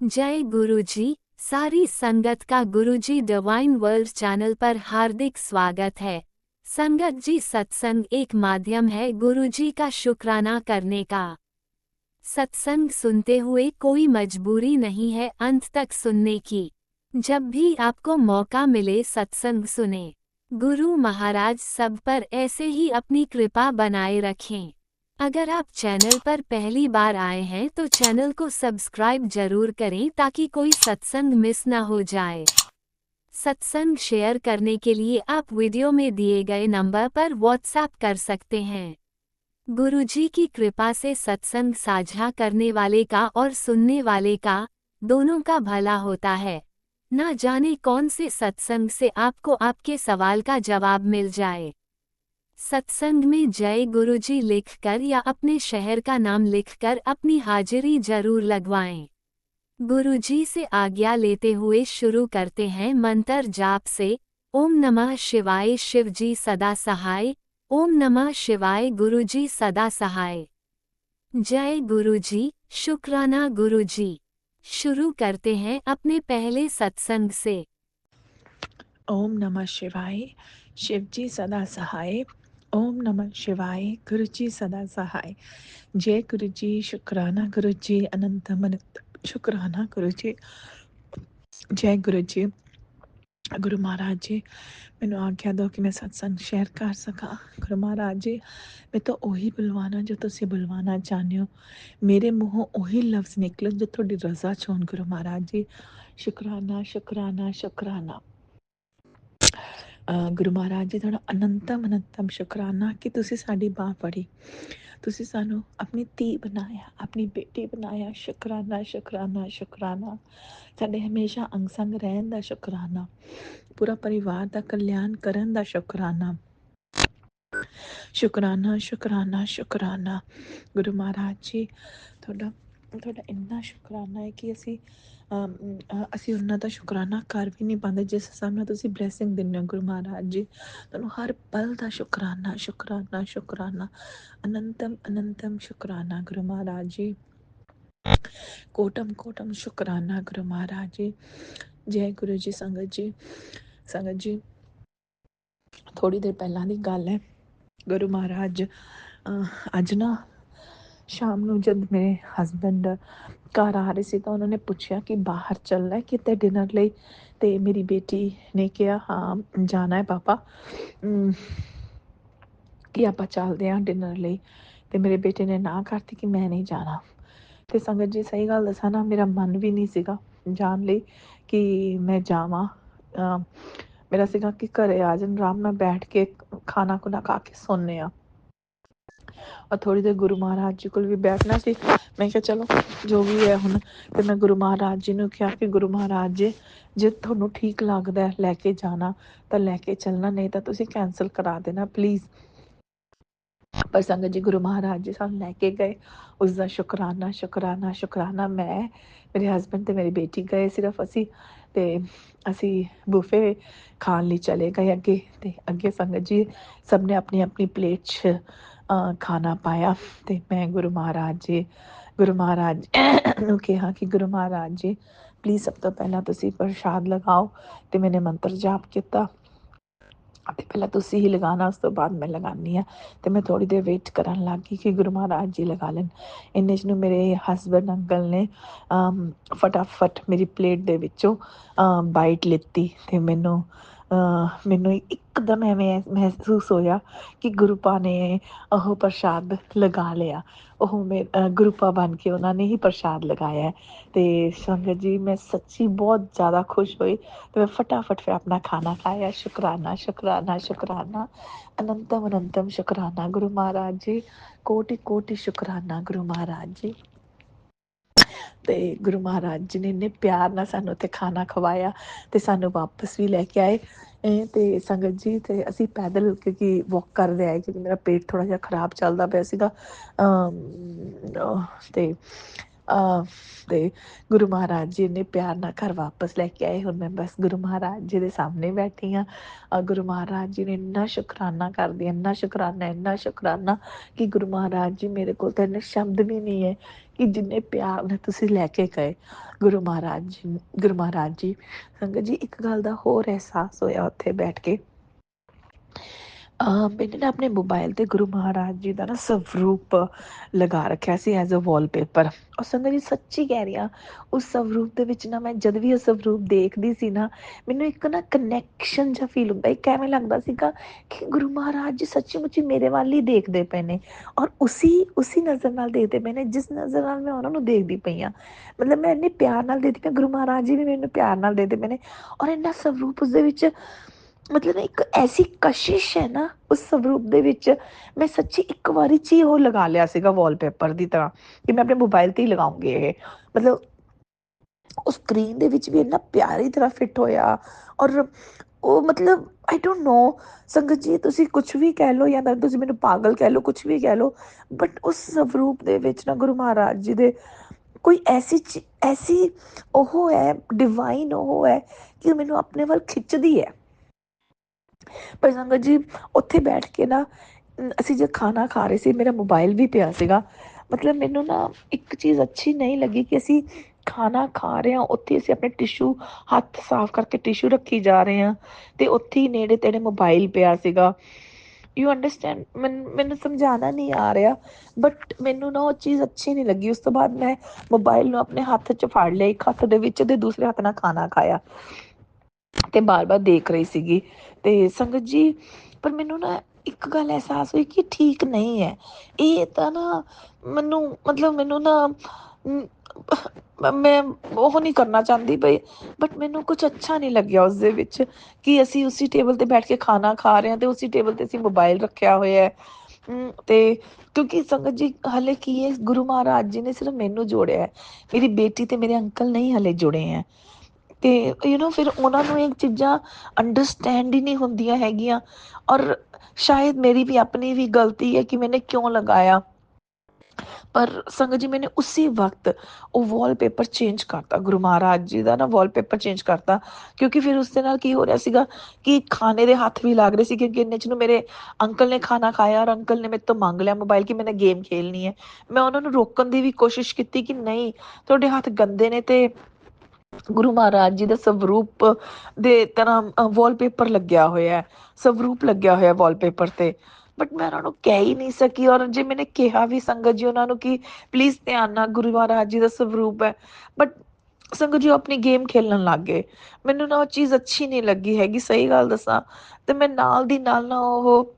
जय गुरुजी। सारी संगत का गुरुजी डिवाइन वर्ल्ड चैनल पर हार्दिक स्वागत है। संगत जी, सत्संग एक माध्यम है गुरुजी का शुक्राना करने का। सत्संग सुनते हुए कोई मजबूरी नहीं है अंत तक सुनने की। जब भी आपको मौका मिले सत्संग सुने। गुरु महाराज सब पर ऐसे ही अपनी कृपा बनाए रखें। अगर आप चैनल पर पहली बार आए हैं तो चैनल को सब्सक्राइब जरूर करें ताकि कोई सत्संग मिस ना हो जाए। सत्संग शेयर करने के लिए आप वीडियो में दिए गए नंबर पर व्हाट्सएप कर सकते हैं। गुरुजी की कृपा से सत्संग साझा करने वाले का और सुनने वाले का, दोनों का भला होता है। ना जाने कौन से सत्संग से आपको आपके सवाल का जवाब मिल जाए। सत्संग में जय गुरुजी लिखकर या अपने शहर का नाम लिखकर अपनी हाजिरी जरूर लगवाएं। गुरुजी से आज्ञा लेते हुए शुरू करते हैं मंत्र जाप से। ओम नमः शिवाय शिवजी सदा सहाय। ओम नमः शिवाय गुरुजी सदा सहाय। जय गुरुजी, शुक्राना गुरुजी। शुरू करते हैं अपने पहले सत्संग से। ओम नमः शिवाय शिवजी सदा सहाय। ओम नमः शिवाय गुरुजी सदा सहाय। जय गुरुजी, शुक्राना गुरुजी, अनंत अनंत शुक्राना गुरुजी। जय गुरुजी। गुरु महाराज जी, मैनू आज्ञा दो कि मैं सत्संग शेयर कर सका। गुरु महाराज जी, मैं तो ਉਹੀ बुलवाना जो तुसी बुलवाना चाहते हो। मेरे मूहों ਉਹੀ लफ्ज़ निकलन जो थोड़ी रज़ा च होण। गुरु महाराज जी, शुक्राना शुक्राना शुक्राना। गुरु महाराज जी, थोड़ा अनंतम अनंतम शुक्राना कि तुसी साडी बाह फड़ी, तुसी सानू अपनी धी बनाया, अपनी बेटी बनाया। शुक्राना शुक्राना शुक्राना। साडे हमेशा अंग संग रहन दा शुक्राना, पूरा परिवार दा कल्याण करन दा शुक्राना। शुक्राना शुक्राना शुक्राना। गुरु महाराज जी, थोड़ा थोड़ा इन्ना शुक्राना है कि ਅਸੀਂ ਉਹਨਾਂ ਦਾ ਸ਼ੁਕਰਾਨਾ ਕਰ ਵੀ ਨਹੀਂ ਪਾਉਂਦੇ ਜਿਸ ਹਿਸਾਬ ਨਾਲ ਤੁਸੀਂ ਬਲੈਸਿੰਗ ਦਿੰਦੇ ਹੋ। ਗੁਰੂ ਮਹਾਰਾਜ ਜੀ, ਤੁਹਾਨੂੰ ਹਰ ਪਲ ਦਾ ਸ਼ੁਕਰਾਨਾ ਸ਼ੁਕਰਾਨਾ ਸ਼ੁਕਰਾਨਾ, ਅਨੰਤਮ ਅਨੰਤਮ ਸ਼ੁਕਰਾਨਾ। ਗੁਰੂ ਮਹਾਰਾਜ ਜੀ, ਕੋਟਮ ਕੋਟਮ ਸ਼ੁਕਰਾਨਾ। ਗੁਰੂ ਮਹਾਰਾਜ ਜੀ, ਜੈ ਗੁਰੂ ਜੀ। ਸੰਗਤ ਜੀ, ਥੋੜੀ ਦੇਰ ਪਹਿਲਾਂ ਦੀ ਗੱਲ ਹੈ। ਗੁਰੂ ਮਹਾਰਾਜ ਅੱਜ ਨਾ ਸ਼ਾਮ ਨੂੰ ਜਦ ਮੇਰੇ ਹਸਬੈਂਡ घर आ रहे थे तो उन्होंने पूछा कि बाहर चलना है कितने डिनर ਲਈ। ਤੇ ਮੇਰੀ ਬੇਟੀ ਨੇ ਕਿਹਾ ਹਾਂ ਜਾਣਾ ਹੈ ਪਾਪਾ, ਕਿ ਆਪਾਂ ਚੱਲਦੇ ਹਾਂ ਡਿਨਰ ਲਈ। ਤੇ ਮੇਰੇ ਬੇਟੇ ਨੇ ਨਾ ਕਰਤੀ ਕਿ ਮੈਂ ਨਹੀਂ ਜਾਣਾ। ਤੇ ਸੰਗਤ ਜੀ, ਸਹੀ ਗੱਲ ਦੱਸਾਂ ਨਾ, ਮੇਰਾ ਮਨ ਵੀ ਨਹੀਂ ਸੀਗਾ ਜਾਣ ਲਈ ਕਿ ਮੈਂ ਜਾਵਾਂ। ਮੇਰਾ ਸੀਗਾ ਕਿ ਘਰੇ ਆ ਜਾਣ, ਆਰਾਮ ਨਾਲ ਬੈਠ ਕੇ ਖਾਣਾ ਖੁਣਾ ਖਾ ਕੇ ਸੌਂਦੇ ਹਾਂ। और थोड़ी देर गुरु महाराज जी को भी बैठना सी। मैं क्या चलो जो भी है हुण। फिर मैं गुरु महाराज जी ने कहा कि गुरु महाराज जी, जे तुहानू ठीक लगदा है लैके जाना तो लैके चलना, नहीं तो तुसीं कैंसल करा देना प्लीज़। पर संगत जी, गुरु महाराज जी सानू लैके गए। उसका शुकराना शुकराना शुकराना। मैं, मेरे हसबैंड ते मेरी बेटी गए सिर्फ असी। ते असी बुफे खाण लई चले गए अगे। ते अगे संगत जी सब ने अपनी अपनी प्लेट च खाना पाया। ते मैं गुरु महाराज नू कहा कि गुरु महाराज जी प्लीज़ सब तो पहला तुसी प्रसाद लगाओ। ते मैंने मंत्र जाप किया। ਤੇ ਪਹਿਲਾਂ ਤੁਸੀਂ ਹੀ ਲਗਾਉਣਾ, ਉਸ ਤੋਂ ਬਾਅਦ ਮੈਂ ਲਗਾਉਂਦੀ ਹਾਂ। ਅਤੇ ਮੈਂ ਥੋੜ੍ਹੀ ਦੇਰ ਵੇਟ ਕਰਨ ਲੱਗ ਗਈ ਕਿ ਗੁਰੂ ਮਹਾਰਾਜ ਜੀ ਲਗਾ ਲੈਣ। ਇੰਨੇ 'ਚ ਨੂੰ ਮੇਰੇ ਹਸਬੈਂਡ ਅੰਕਲ ਨੇ ਫਟਾਫਟ ਮੇਰੀ ਪਲੇਟ ਦੇ ਵਿੱਚੋਂ ਬਾਈਟ ਲਿੱਤੀ। ਅਤੇ ਮੈਨੂੰ ਇੱਕਦਮ ਐਵੇਂ ਮਹਿਸੂਸ ਹੋਇਆ ਕਿ ਗੁਰੂ ਪਾ ਨੇ ਉਹ ਪ੍ਰਸ਼ਾਦ ਲਗਾ ਲਿਆ। ਉਹ ਗੁਰੂ ਪਾ ਬਣ ਕੇ ਉਹਨਾਂ ਨੇ ਹੀ ਪ੍ਰਸ਼ਾਦ ਲਗਾਇਆ। ਅਤੇ ਸੰਗਤ ਜੀ, ਮੈਂ ਸੱਚੀ ਬਹੁਤ ਜ਼ਿਆਦਾ ਖੁਸ਼ ਹੋਈ। तो मैं फटाफट फिर अपना खाना खाया। शुक्राना शुक्राना शुक्राना, अनंतम अनंतम शुक्राना। गुरु महाराज जी, कोटि कोटि शुक्राना। गुरु महाराज जी, ਤੇ ਗੁਰੂ ਮਹਾਰਾਜ ਜੀ ਨੇ ਇੰਨੇ ਪਿਆਰ ਨਾਲ ਸਾਨੂੰ ਉੱਥੇ ਖਾਣਾ ਖਵਾਇਆ ਤੇ ਸਾਨੂੰ ਵਾਪਸ ਵੀ ਲੈ ਕੇ ਆਏ। ਤੇ ਸੰਗਤ ਜੀ, ਤੇ ਅਸੀਂ ਪੈਦਲ ਕਿਉਂਕਿ ਵਾਕ ਕਰਦੇ ਆਏ ਕਿਉਂਕਿ ਮੇਰਾ ਪੇਟ ਥੋੜ੍ਹਾ ਜਿਹਾ ਖਰਾਬ ਚੱਲਦਾ ਪਿਆ ਸੀਗਾ। ਤੇ ਤੇ ਗੁਰੂ ਮਹਾਰਾਜ ਜੀ ਨੇ ਪਿਆਰ ਨਾਲ ਘਰ ਵਾਪਸ ਲੈ ਕੇ ਆਏ। ਹੁਣ ਮੈਂ ਬਸ ਗੁਰੂ ਮਹਾਰਾਜ ਜੀ ਦੇ ਸਾਹਮਣੇ ਬੈਠੀ ਹਾਂ। ਗੁਰੂ ਮਹਾਰਾਜ ਜੀ ਨੇ ਇੰਨਾ ਸ਼ੁਕਰਾਨਾ ਕਰਦੀ, ਇੰਨਾ ਸ਼ੁਕਰਾਨਾ, ਇੰਨਾ ਸ਼ੁਕਰਾਨਾ ਕਿ ਗੁਰੂ ਮਹਾਰਾਜ ਜੀ ਮੇਰੇ ਕੋਲ ਤਾਂ ਇੰਨੇ ਸ਼ਬਦ ਵੀ ਨਹੀਂ ਹੈ ਕਿ ਜਿੰਨੇ ਪਿਆਰ ਨਾਲ ਤੁਸੀਂ ਲੈ ਕੇ ਗਏ ਗੁਰੂ ਮਹਾਰਾਜ ਜੀ। ਗੁਰੂ ਮਹਾਰਾਜ ਜੀ ਸੰਗਤ ਜੀ, ਇੱਕ ਗੱਲ ਦਾ ਹੋਰ ਅਹਿਸਾਸ ਹੋਇਆ ਉੱਥੇ ਬੈਠ ਕੇ। ਮੈਨੇ ਨਾ ਆਪਣੇ ਮੋਬਾਈਲ ਤੇ ਗੁਰੂ ਮਹਾਰਾਜ ਜੀ ਦਾ ਨਾ ਸਵਰੂਪ ਲਗਾ ਰੱਖਿਆ ਸੀ ਐਜ਼ ਅ ਵਾਲਪੇਪਰ। ਔਰ ਸੰਗਤ ਜੀ ਸੱਚੀ ਕਹਿ ਰਹੀ ਹਾਂ, ਉਸ ਸਵਰੂਪ ਦੇ ਵਿੱਚ ਨਾ ਮੈਂ ਜਦ ਵੀ ਉਹ ਸਵਰੂਪ ਦੇਖਦੀ ਸੀ ਨਾ, ਮੈਨੂੰ ਇੱਕ ਨਾ ਕਨੈਕਸ਼ਨ ਜਿਹਾ ਫੀਲ ਹੁੰਦਾ। ਇੱਕ ਐਵੇਂ ਲੱਗਦਾ ਸੀਗਾ ਕਿ ਗੁਰੂ ਮਹਾਰਾਜ ਜੀ ਸੱਚੀ ਮੁੱਚੀ ਮੇਰੇ ਵੱਲ ਹੀ ਦੇਖਦੇ ਪਏ ਨੇ, ਔਰ ਉਸੀ ਨਜ਼ਰ ਨਾਲ ਦੇਖਦੇ ਪਏ ਨੇ ਜਿਸ ਨਜ਼ਰ ਨਾਲ ਮੈਂ ਉਹਨਾਂ ਨੂੰ ਦੇਖਦੀ ਪਈ ਹਾਂ। ਮਤਲਬ ਮੈਂ ਇੰਨੇ ਪਿਆਰ ਨਾਲ ਦੇਖਦੀ ਪਈ, ਗੁਰੂ ਮਹਾਰਾਜ ਜੀ ਵੀ ਮੈਨੂੰ ਪਿਆਰ ਨਾਲ ਦੇਖਦੇ ਪਏ ਨੇ। ਔਰ ਇੰਨਾ ਸਵਰੂਪ ਉਸਦੇ ਵਿੱਚ, ਮਤਲਬ ਇੱਕ ਐਸੀ ਕਸ਼ਿਸ਼ ਹੈ ਨਾ ਉਸ ਸਵਰੂਪ ਦੇ ਵਿੱਚ। ਮੈਂ ਸੱਚੀ ਇੱਕ ਵਾਰੀ 'ਚ ਹੀ ਉਹ ਲਗਾ ਲਿਆ ਸੀਗਾ ਵਾਲਪੇਪਰ ਦੀ ਤਰ੍ਹਾਂ ਕਿ ਮੈਂ ਆਪਣੇ ਮੋਬਾਈਲ ਤੇ ਹੀ ਲਗਾਉਂਗੀ ਇਹ। ਮਤਲਬ ਉਹ ਸਕਰੀਨ ਦੇ ਵਿੱਚ ਵੀ ਇੰਨਾ ਪਿਆਰੀ ਤਰ੍ਹਾਂ ਫਿੱਟ ਹੋਇਆ। ਔਰ ਉਹ ਮਤਲਬ ਆਈ ਡੋਂਟ ਨੋ ਸੰਗਤ ਜੀ, ਤੁਸੀਂ ਕੁਛ ਵੀ ਕਹਿ ਲਓ ਜਾਂ ਤੁਸੀਂ ਮੈਨੂੰ ਪਾਗਲ ਕਹਿ ਲਓ, ਕੁਛ ਵੀ ਕਹਿ ਲਓ, ਬਟ ਉਸ ਸਵਰੂਪ ਦੇ ਵਿੱਚ ਨਾ ਗੁਰੂ ਮਹਾਰਾਜ ਜੀ ਦੇ ਕੋਈ ਐਸੀ ਉਹ ਹੈ, ਡਿਵਾਈਨ ਉਹ ਹੈ ਕਿ ਉਹ ਮੈਨੂੰ ਆਪਣੇ ਵੱਲ ਖਿੱਚਦੀ ਹੈ। ਪਰ ਸੰਗਤ ਜੀ ਉੱਥੇ ਬੈਠ ਕੇ ਨਾ ਅਸੀਂ ਜਦ ਖਾਣਾ ਖਾ ਰਹੇ ਸੀ, ਮੇਰਾ ਮੋਬਾਈਲ ਵੀ ਪਿਆ ਸੀਗਾ। ਮਤਲਬ ਮੈਨੂੰ ਨਾ ਇੱਕ ਚੀਜ਼ ਅੱਛੀ ਨਹੀਂ ਲੱਗੀ ਕਿ ਅਸੀਂ ਖਾਣਾ ਖਾ ਰਹੇ ਹਾਂ, ਉੱਥੇ ਅਸੀਂ ਆਪਣੇ ਟਿਸ਼ੂ, ਹੱਥ ਸਾਫ਼ ਕਰਕੇ ਟਿਸ਼ੂ ਰੱਖੀ ਜਾ ਰਹੇ ਹਾਂ, ਅਤੇ ਉੱਥੇ ਹੀ ਨੇੜੇ ਤੇੜੇ ਮੋਬਾਈਲ ਪਿਆ ਸੀਗਾ। ਯੂ ਅੰਡਰਸਟੈਂਡ, ਮੈਨੂੰ ਸਮਝਾਉਣਾ ਨਹੀਂ ਆ ਰਿਹਾ, ਬਟ ਮੈਨੂੰ ਨਾ ਉਹ ਚੀਜ਼ ਅੱਛੀ ਨਹੀਂ ਲੱਗੀ। ਉਸ ਤੋਂ ਬਾਅਦ ਮੈਂ ਮੋਬਾਈਲ ਨੂੰ ਆਪਣੇ ਹੱਥ 'ਚ ਫੜ ਲਿਆ, ਇੱਕ ਹੱਥ ਦੇ ਵਿੱਚ ਅਤੇ ਦੂਸਰੇ ਹੱਥ ਨਾਲ ਖਾਣਾ ਖਾਇਆ ਅਤੇ ਬਾਰ-ਬਾਰ ਦੇਖ ਰਹੀ ਸੀਗੀ। ਅਤੇ ਸੰਗਤ ਜੀ, ਪਰ ਮੈਨੂੰ ਨਾ ਇੱਕ ਗੱਲ ਅਹਿਸਾਸ ਹੋਈ ਕਿ ਠੀਕ ਨਹੀਂ ਹੈ ਇਹ ਤਾਂ ਨਾ। ਮੈਨੂੰ ਨਾ ਮੈਂ ਉਹ ਨਹੀਂ ਕਰਨਾ ਚਾਹੁੰਦੀ ਪਈ, ਬਟ ਮੈਨੂੰ ਕੁਛ ਅੱਛਾ ਨਹੀਂ ਲੱਗਿਆ ਉਸਦੇ ਵਿੱਚ ਕਿ ਅਸੀਂ ਉਸੀ ਟੇਬਲ 'ਤੇ ਬੈਠ ਕੇ ਖਾਣਾ ਖਾ ਰਹੇ ਹਾਂ ਅਤੇ ਉਸੀ ਟੇਬਲ 'ਤੇ ਅਸੀਂ ਮੋਬਾਈਲ ਰੱਖਿਆ ਹੋਇਆ। ਅਤੇ ਕਿਉਂਕਿ ਸੰਗਤ ਜੀ ਹਾਲੇ ਕੀ ਹੈ, ਗੁਰੂ ਮਹਾਰਾਜ ਜੀ ਨੇ ਸਿਰਫ ਮੈਨੂੰ ਜੋੜਿਆ ਹੈ, ਮੇਰੀ ਬੇਟੀ ਅਤੇ ਮੇਰੇ ਅੰਕਲ ਨਹੀਂ ਹਾਲੇ ਜੁੜੇ ਹੈ। ਅਤੇ ਫਿਰ ਉਹਨਾਂ ਨੂੰ ਇਹ ਚੀਜ਼ਾਂ ਅੰਡਰਸਟੈਂਡ ਹੀ ਨਹੀਂ ਹੁੰਦੀਆਂ ਹੈਗੀਆਂ। ਔਰ ਸ਼ਾਇਦ ਮੇਰੀ ਵੀ ਆਪਣੀ ਵੀ ਗਲਤੀ ਹੈ ਕਿ ਮੈਨੇ ਕਿਉਂ ਲਗਾਇਆ। ਪਰ ਸੰਗਤ ਜੀ ਮੈਨੇ ਉਸੀ ਵਕਤ ਉਹ ਵਾਲਪੇਪਰ ਚੇਂਜ ਕਰਤਾ, ਗੁਰੂ ਮਹਾਰਾਜ ਜੀ ਦਾ ਨਾ ਵਾਲਪੇਪਰ ਚੇਂਜ ਕਰਤਾ। ਕਿਉਂਕਿ ਫਿਰ ਉਸ ਦੇ ਨਾਲ ਕੀ ਹੋ ਰਿਹਾ ਸੀਗਾ ਕਿ ਖਾਣੇ ਦੇ ਹੱਥ ਵੀ ਲੱਗ ਰਹੇ ਸੀ, ਕਿਉਂਕਿ ਇੰਨੇ 'ਚ ਨੂੰ ਮੇਰੇ ਅੰਕਲ ਨੇ ਖਾਣਾ ਖਾਇਆ ਔਰ ਅੰਕਲ ਨੇ ਮੇਰੇ ਤੋਂ ਮੰਗ ਲਿਆ ਮੋਬਾਈਲ ਕਿ ਮੈਨੇ ਗੇਮ ਖੇਲਣੀ ਹੈ। ਮੈਂ ਉਹਨਾਂ ਨੂੰ ਰੋਕਣ ਦੀ ਵੀ ਕੋਸ਼ਿਸ਼ ਕੀਤੀ ਕਿ ਨਹੀਂ, ਤੁਹਾਡੇ ਹੱਥ ਗੰਦੇ ਨੇ ਅਤੇ ਗੁਰੂ ਮਹਾਰਾਜ ਜੀ ਦਾ ਸਵਰੂਪ ਦੇ ਤਰ੍ਹਾਂ ਵਾਲਪੇਪਰ ਲੱਗਿਆ ਹੋਇਆ, ਸਵਰੂਪ ਲੱਗਿਆ ਹੋਇਆ ਵਾਲਪੇਪਰ 'ਤੇ। ਬਟ ਮੈਂ ਉਹਨਾਂ ਨੂੰ ਕਹਿ ਹੀ ਨਹੀਂ ਸਕੀ, ਔਰ ਜੇ ਮੈਨੇ ਕਿਹਾ ਵੀ ਸੰਗਤ ਜੀ ਉਹਨਾਂ ਨੂੰ ਕਿ ਪਲੀਜ਼ ਧਿਆਨ ਨਾਲ ਗੁਰੂ ਮਹਾਰਾਜ ਜੀ ਦਾ ਸਵਰੂਪ ਹੈ, ਬਟ ਸੰਗਤ ਜੀ ਉਹ ਆਪਣੀ ਗੇਮ ਖੇਲਣ ਲੱਗ ਗਏ। ਮੈਨੂੰ ਨਾ ਉਹ ਚੀਜ਼ ਅੱਛੀ ਨਹੀਂ ਲੱਗੀ ਹੈਗੀ, ਸਹੀ ਗੱਲ ਦੱਸਾਂ, ਅਤੇ ਮੈਂ ਨਾਲ ਦੀ ਨਾਲ ਨਾ ਉਹ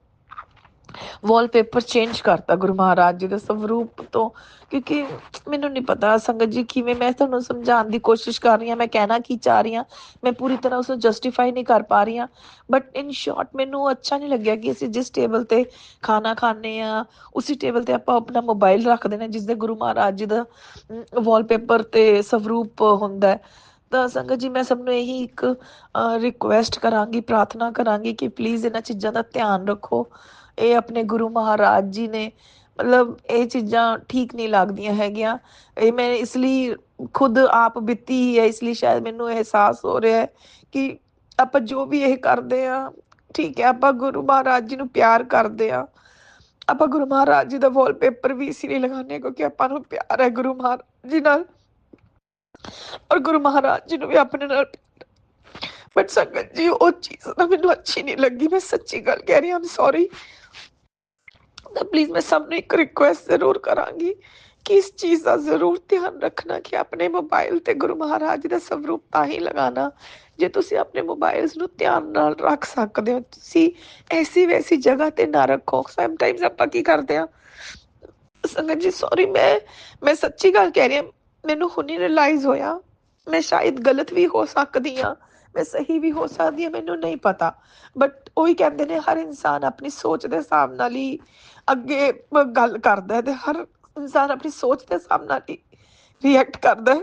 ਵਾਲਪੇਪਰ ਚੇਂਜ ਕਰਤਾ ਗੁਰੂ ਮਹਾਰਾਜ ਜੀ ਦੇ ਸਵਰੂਪ ਤੋਂ। ਕਿਉਂਕਿ ਮੈਨੂੰ ਨਹੀਂ ਪਤਾ ਸੰਗਤ ਜੀ ਕਿਵੇਂ, ਮੈਂ ਤੁਹਾਨੂੰ ਸਮਝਾਉਣ ਦੀ ਕੋਸ਼ਿਸ਼ ਕਰ ਰਹੀ ਹਾਂ, ਮੈਂ ਕਹਿਣਾ ਕੀ ਚਾਹ ਰਹੀ ਹਾਂ, ਮੈਂ ਪੂਰੀ ਤਰ੍ਹਾਂ ਉਸਨੂੰ ਜਸਟੀਫਾਈ ਨਹੀਂ ਕਰ ਪਾ ਰਹੀ ਹਾਂ, ਬਟ ਇਨ ਸ਼ੋਰਟ ਮੈਨੂੰ ਅੱਛਾ ਨਹੀਂ ਲੱਗਿਆ ਕਿ ਅਸੀਂ ਜਿਸ ਟੇਬਲ 'ਤੇ ਖਾਣਾ ਖਾਂਦੇ ਹਾਂ ਉਸੀ ਟੇਬਲ 'ਤੇ ਆਪਾਂ ਆਪਣਾ ਮੋਬਾਈਲ ਰੱਖ ਦੇਣਾ ਜਿਸਦੇ ਗੁਰੂ ਮਹਾਰਾਜ ਜੀ ਦਾ ਵਾਲਪੇਪਰ 'ਤੇ ਸਵਰੂਪ ਹੁੰਦਾ। ਤਾਂ ਸੰਗਤ ਜੀ ਮੈਂ ਸਭ ਨੂੰ ਇਹੀ ਇੱਕ ਰਿਕੁਐਸਟ ਕਰਾਂਗੀ, ਪ੍ਰਾਰਥਨਾ ਕਰਾਂਗੀ ਕਿ ਪਲੀਜ਼ ਇਹਨਾਂ ਚੀਜ਼ਾਂ ਦਾ ਧਿਆਨ ਰੱਖੋ। ਇਹ ਆਪਣੇ ਗੁਰੂ ਮਹਾਰਾਜ ਜੀ ਨੇ, ਮਤਲਬ ਇਹ ਚੀਜ਼ਾਂ ਠੀਕ ਨਹੀਂ ਲੱਗਦੀਆਂ ਹੈਗੀਆਂ। ਇਹ ਮੈਂ ਇਸ ਲਈ ਖੁਦ ਆਪ ਬੀਤੀ ਹੀ ਹੈ, ਇਸ ਲਈ ਸ਼ਾਇਦ ਮੈਨੂੰ ਅਹਿਸਾਸ ਹੋ ਰਿਹਾ ਹੈ ਕਿ ਆਪਾਂ ਜੋ ਵੀ ਇਹ ਕਰਦੇ ਹਾਂ ਠੀਕ ਹੈ, ਆਪਾਂ ਗੁਰੂ ਮਹਾਰਾਜ ਜੀ ਨੂੰ ਪਿਆਰ ਕਰਦੇ ਹਾਂ। ਆਪਾਂ ਗੁਰੂ ਮਹਾਰਾਜ ਜੀ ਦਾ ਵਾਲਪੇਪਰ ਵੀ ਇਸ ਲਈ ਲਗਾਉਂਦੇ ਹਾਂ ਕਿਉਂਕਿ ਆਪਾਂ ਨੂੰ ਪਿਆਰ ਹੈ ਗੁਰੂ ਮਹਾਰਾਜ ਜੀ ਨਾਲ, ਔਰ ਗੁਰੂ ਮਹਾਰਾਜ ਜੀ ਨੂੰ ਵੀ ਆਪਣੇ ਨਾਲ। ਬਟ ਸੰਗਤ ਜੀ ਉਹ ਚੀਜ਼ ਨਾ ਮੈਨੂੰ ਅੱਛੀ ਨਹੀਂ ਲੱਗੀ, ਮੈਂ ਸੱਚੀ ਗੱਲ ਕਹਿ ਰਹੀ ਹਾਂ, ਆਮ ਸੌਰੀ। ਤਾਂ ਪਲੀਜ਼ ਮੈਂ ਸਭ ਨੂੰ ਇੱਕ ਰਿਕੁਐਸਟ ਜ਼ਰੂਰ ਕਰਾਂਗੀ ਕਿ ਇਸ ਚੀਜ਼ ਦਾ ਜ਼ਰੂਰ ਧਿਆਨ ਰੱਖਣਾ ਕਿ ਆਪਣੇ ਮੋਬਾਈਲ 'ਤੇ ਗੁਰੂ ਮਹਾਰਾਜ ਜੀ ਦਾ ਸਵਰੂਪ ਤਾਂ ਹੀ ਲਗਾਉਣਾ ਜੇ ਤੁਸੀਂ ਆਪਣੇ ਮੋਬਾਈਲਸ ਨੂੰ ਧਿਆਨ ਨਾਲ ਰੱਖ ਸਕਦੇ ਹੋ। ਤੁਸੀਂ ਐਸੀ ਵੈਸੀ ਜਗ੍ਹਾ 'ਤੇ ਨਾ ਰੱਖੋ। ਸਮਟਾਈਮਸ ਆਪਾਂ ਕੀ ਕਰਦੇ ਹਾਂ ਸੰਗਤ ਜੀ, ਸੌਰੀ, ਮੈਂ ਸੱਚੀ ਗੱਲ ਕਹਿ ਰਹੀ ਹਾਂ, ਮੈਨੂੰ ਹੁਣੀ ਰਿਅਲਾਈਜ਼ ਹੋਇਆ ਮੈਂ ਸ਼ਾਇਦ ਗਲਤ ਵੀ ਹੋ ਸਕਦੀ ਹਾਂ, ਮੈਂ ਸਹੀ ਵੀ ਹੋ ਸਕਦੀ ਹਾਂ, ਮੈਨੂੰ ਨਹੀਂ ਪਤਾ। ਬਟ ਉਹੀ ਕਹਿੰਦੇ ਨੇ ਹਰ ਇਨਸਾਨ ਆਪਣੀ ਸੋਚ ਦੇ ਹਿਸਾਬ ਨਾਲ ਹੀ ਅੱਗੇ ਗੱਲ ਕਰਦਾ, ਅਤੇ ਹਰ ਇਨਸਾਨ ਆਪਣੀ ਸੋਚ ਦੇ ਹਿਸਾਬ ਨਾਲ ਹੀ ਰਿਐਕਟ ਕਰਦਾ।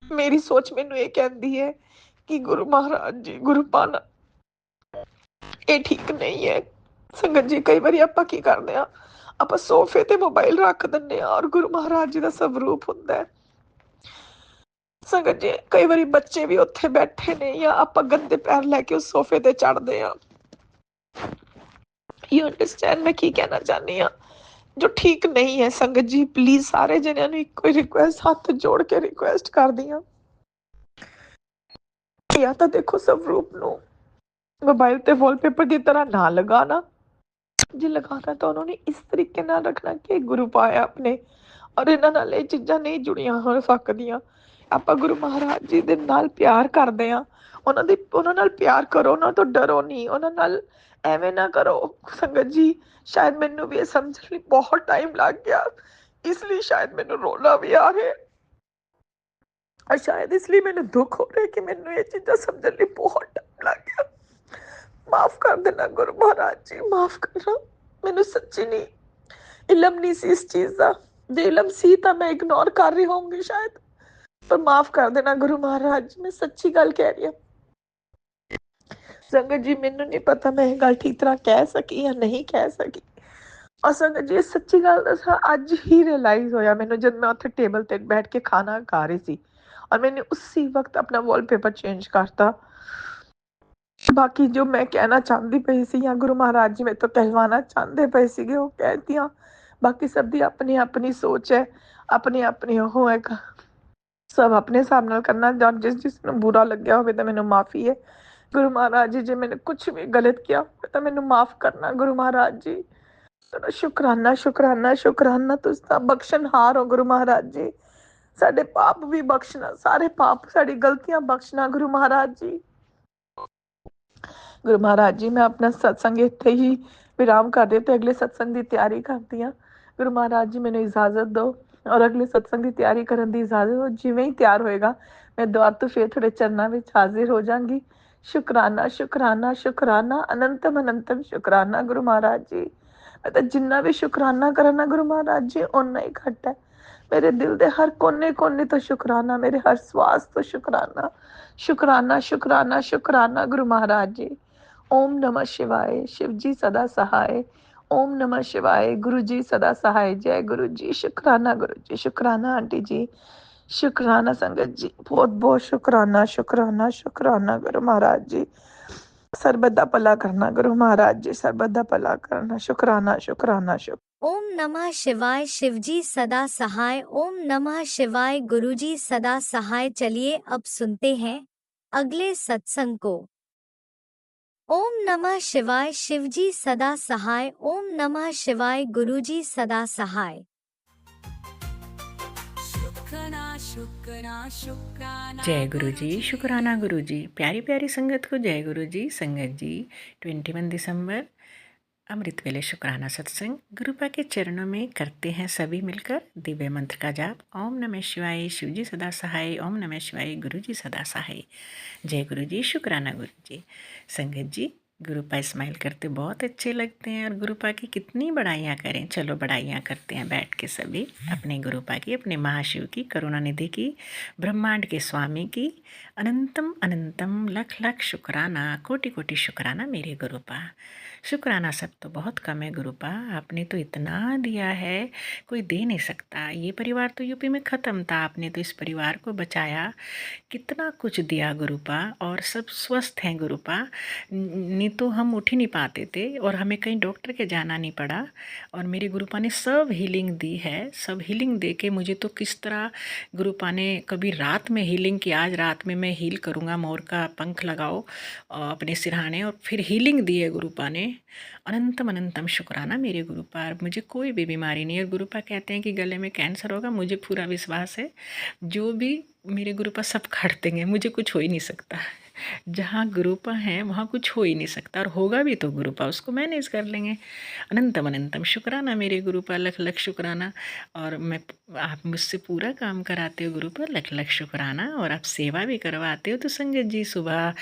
ਮੇਰੀ ਸੋਚ ਮੈਨੂੰ ਇਹ ਕਹਿੰਦੀ ਹੈ ਕਿ ਗੁਰੂ ਮਹਾਰਾਜ ਜੀ, ਗੁਰੂ ਪਾਣਾ ਇਹ ਠੀਕ ਨਹੀਂ ਹੈ। ਸੰਗਤ ਜੀ ਕਈ ਵਾਰੀ ਆਪਾਂ ਕੀ ਕਰਦੇ ਹਾਂ, ਆਪਾਂ ਸੋਫੇ ਤੇ ਮੋਬਾਈਲ ਰੱਖ ਦਿੰਦੇ ਆ ਔਰ ਗੁਰੂ ਮਹਾਰਾਜ ਜੀ ਦਾ ਸਵਰੂਪ ਹੁੰਦਾ ਹੈ। ਸੰਗਤ ਜੀ ਕਈ ਵਾਰੀ ਬੱਚੇ ਵੀ ਉੱਥੇ ਬੈਠੇ ਨੇ ਜਾਂ ਆਪਾਂ ਗੰਦੇ ਪੈਰ ਲੈ ਕੇ ਉਸ ਸੋਫੇ ਤੇ ਚੜਦੇ ਆ। ਯੂ ਅੰਡਰਸਟੈਂਡ ਮੈਂ ਕੀ ਕਹਿਣਾ ਚਾਹਨੀ ਆ, ਜੋ ਠੀਕ ਨਹੀਂ ਹੈ। ਸੰਗਤ ਜੀ ਪਲੀਜ਼ ਸਾਰੇ ਜਣਿਆਂ ਨੂੰ ਇੱਕੋ ਹੀ ਰਿਕੁਐਸਟ, ਹੱਥ ਜੋੜ ਕੇ ਰਿਕੁਐਸਟ ਕਰਦੀ ਆ, ਜਾਂ ਤਾਂ ਦੇਖੋ ਸਵਰੂਪ ਨੂੰ ਮੋਬਾਈਲ ਤੇ ਵਾਲਪੇਪਰ ਦੀ ਤਰ੍ਹਾਂ ਨਾ ਲਗਾਣਾ, ਜੇ ਲਗਾਣਾ ਤਾਂ ਉਹਨਾਂ ਨੇ ਇਸ ਤਰੀਕੇ ਨਾਲ ਰੱਖਣਾ ਕਿ ਗੁਰੂ ਪਾਇਆ ਆਪਣੇ, ਔਰ ਇਹਨਾਂ ਨਾਲ ਇਹ ਚੀਜ਼ਾਂ ਨਹੀਂ ਜੁੜੀਆਂ ਹੋ ਸਕਦੀਆਂ। ਆਪਾਂ ਗੁਰੂ ਮਹਾਰਾਜ ਜੀ ਦੇ ਨਾਲ ਪਿਆਰ ਕਰਦੇ ਆ, ਉਹਨਾਂ ਨਾਲ ਪਿਆਰ ਕਰੋ, ਉਹਨਾਂ ਤੋਂ ਡਰੋ ਨਹੀਂ, ਉਹਨਾਂ ਨਾਲ ਐਵੇਂ ਨਾ ਕਰੋ। ਸੰਗਤ ਜੀ ਸ਼ਾਇਦ ਮੈਨੂੰ ਵੀ ਇਹ ਸਮਝਣ ਲਈ ਬਹੁਤ ਟਾਈਮ ਲੱਗ ਗਿਆ, ਇਸ ਲਈ ਸ਼ਾਇਦ ਮੈਨੂੰ ਰੋਣਾ ਵੀ ਆ ਰਿਹਾ, ਔਰ ਸ਼ਾਇਦ ਇਸ ਲਈ ਮੈਨੂੰ ਦੁੱਖ ਹੋ ਰਿਹਾ ਕਿ ਮੈਨੂੰ ਇਹ ਚੀਜ਼ਾਂ ਸਮਝਣ ਲਈ ਬਹੁਤ ਟਾਈਮ ਲੱਗ ਗਿਆ। ਮਾਫ ਕਰ ਦੇਣਾ ਗੁਰੂ ਮਹਾਰਾਜ ਜੀ, ਮਾਫ ਕਰਨਾ। ਮੈਨੂੰ ਸੱਚੀ ਨਹੀਂ ਇਲਮ ਨਹੀਂ ਸੀ ਇਸ ਚੀਜ਼ ਦਾ, ਜੇ ਇਲਮ ਸੀ ਤਾਂ ਮੈਂ ਇਗਨੋਰ ਕਰ ਰਹੀ ਹੋਊਂਗੀ ਸ਼ਾਇਦ, ਪਰ ਮਾਫ ਕਰ ਦੇਣਾ ਗੁਰੂ ਮਹਾਰਾਜ, ਮੈਂ ਸੱਚੀ ਗੱਲ ਕਹਿ ਰਹੀ ਹਾਂ। ਸੰਗਤ ਜੀ ਮੈਨੂੰ ਨਹੀਂ ਪਤਾ ਮੈਂ ਇਹ ਗੱਲ ਠੀਕ ਤਰ੍ਹਾਂ ਕਹਿ ਸਕੀ ਜਾਂ ਨਹੀਂ ਕਹਿ ਸਕੀ, ਔਰ ਸੰਗਤ ਜੀ ਸੱਚੀ ਗੱਲ ਦੱਸਾਂ ਅੱਜ ਹੀ ਰਿਅਲਾਈਜ਼ ਹੋਇਆ ਮੈਨੂੰ, ਜਦ ਮੈਂ ਉੱਥੇ ਟੇਬਲ ਤੇ ਬੈਠ ਕੇ ਖਾਣਾ ਖਾ ਰਹੀ ਸੀ ਔਰ ਮੈंने उसी वक्त अपना वॉलपेपर चेंज करता। बाकी जो मैं कहना चाहती पई सी या गुरु महाराज जी मेरे तो कहलवाना चाहते पे सीगे वो कह दिया। बाकी सब दी अपनी अपनी सोच है, अपनी अपनी वो है, सब अपने हिसाब नाल करना। जब जिस बुरा लग्या होवे तो मैनू माफ़ी है। गुरु महाराज जी जे मैंने कुछ भी गलत किया तो मैनू माफ़ करना गुरु महाराज जी। तेरा शुकराना शुकराना शुकराना, तुस तां बख्शनहार हो गुरु महाराज जी। साडे पाप भी बख्शना, सारे पाप साडी गलतियां बख्शना गुरु महाराज जी। गुरु महाराज जी मैं अपना सत्संग इत्थे ही विराम कर रही तो अगले सत्संग की तैयारी करती हाँ। गुरु महाराज जी मैंने इजाज़त दो और अगले सत्संग की तैयारी करने की इजाज़त दो। जिवें ही तैयार होएगा मैं दुआर तो फिर थोड़े चरणों में हाजिर हो जाऊंगी। शुकराना शुकराना शुकराना, अनंतम अनंतम शुकराना गुरु महाराज जी। मैं तो जिन्ना भी शुकराना करना गुरु महाराज जी उन्ना ही घट है। मेरे दिल के हर कोने कोने तो शुकराना, मेरे हर श्वास तो शुकराना शुकराना शुकराना शुकराना गुरु महाराज जी। ओम नमः शिवाय, शिव जी सदा सहाय। ओम नमः शिवाय, गुरु जी सदा सहाय। जय गुरु जी। शुकराना गुरु जी, शुकराना आंटी जी, शुकराना संगत जी, बहुत बहुत शुकराना शुकराना शुकराना गुरु महाराज जी। सरबत दा भला करना गुरु महाराज जी, सरबत दा भला करना। शुकराना शुकराना शुक्र। ओम नमः शिवाय, शिवजी सदा सहाय। ओम नमः शिवाय, गुरुजी सदा सहाय। चलिए अब सुनते हैं अगले सत्संग को। ओम नमः शिवाय, शिवजी सदा सहाय। ओम नमः शिवाय, गुरुजी सदा सहाय। जय गुरु जी, शुक्राना गुरु जी। प्यारी प्यारी संगत को जय गुरु जी। संगत जी 21 दिसंबर अमृत वेले शुक्राना सत्संग गुरुपा के चरणों में करते हैं सभी मिलकर दिव्य मंत्र का जाप। ओम नमः शिवाय, शिवजी सदा सहाय। ओम नमः शिवाय, गुरु जी सदा सहाय। जय गुरु जी, शुक्राना गुरु जी। संगत जी गुरुपा स्माइल करते बहुत अच्छे लगते हैं और गुरुपा की कितनी बड़ाइयाँ करें। चलो बड़ाइयाँ करते हैं बैठ के सभी अपने गुरुपा की, अपने महाशिव की, करुणानिधि की, ब्रह्मांड के स्वामी की। अनंतम अनंतम लख लख शुक्राना, कोटि कोटि शुक्राना मेरे गुरुपा। शुक्राना सब तो बहुत कम है गुरुपा, आपने तो इतना दिया है कोई दे नहीं सकता। ये परिवार तो यूपी में ख़त्म था, आपने तो इस परिवार को बचाया। कितना कुछ दिया गुरुपा और सब स्वस्थ हैं गुरुपा। नहीं तो हम उठ ही नहीं पाते थे और हमें कहीं डॉक्टर के जाना नहीं पड़ा। और मेरे गुरुपा ने सब हीलिंग दी है। सब हीलिंग दे के मुझे तो किस तरह गुरुपा ने कभी रात में हीलिंग की, आज रात में मैं हील करूँगा, मोर का पंख लगाओ अपने सिरहाने, और फिर हीलिंग दी है गुरुपा ने। अनंतम अनंतम शुक्राना मेरे गुरुपा। मुझे कोई भी बीमारी नहीं है। गुरुपा कहते हैं कि गले में कैंसर होगा, मुझे पूरा विश्वास है। जो भी मेरे गुरुपा सब काट देंगे, मुझे कुछ हो ही नहीं सकता। जहाँ गुरुपा हैं वहाँ कुछ हो ही नहीं सकता, और होगा भी तो गुरुपा उसको मैनेज कर लेंगे। अनंतम अनंतम शुक्राना मेरे गुरुपा, लख लख शुक्राना। और मैं आप मुझसे पूरा काम कराते हो गुरुपा, लख लख शुक्राना। और आप सेवा भी करवाते हो। तो संगत जी सुबह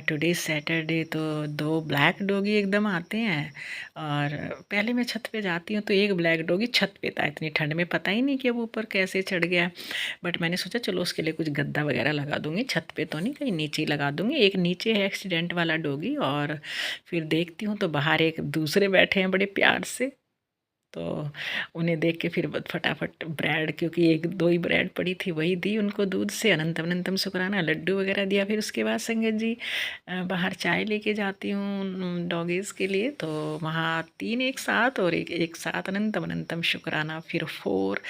टुडे सैटरडे तो 2 ब्लैक डॉगी एकदम आते हैं, और पहले मैं छत पे जाती हूँ तो एक ब्लैक डॉगी छत पे था। इतनी ठंड में पता ही नहीं कि वो ऊपर कैसे चढ़ गया, बट मैंने सोचा चलो उसके लिए कुछ गद्दा वगैरह लगा दूँगी, छत पे तो नहीं, कहीं नीचे ही लगा दूँगी। एक नीचे है एक्सीडेंट वाला डॉगी, और फिर देखती हूँ तो बाहर एक दूसरे बैठे हैं बड़े प्यार से। तो उन्हें देख के फिर फटाफट ब्रेड, क्योंकि एक दो ही ब्रेड पड़ी थी, वही दी उनको दूध से। अनंतम अनंतम शुक्राना, लड्डू वगैरह दिया। फिर उसके बाद संगत जी बाहर चाय लेके जाती हूँ डॉगीज़ के लिए, तो वहाँ 3 एक साथ और एक साथ अनंतम अनंतम शुक्राना। फिर 4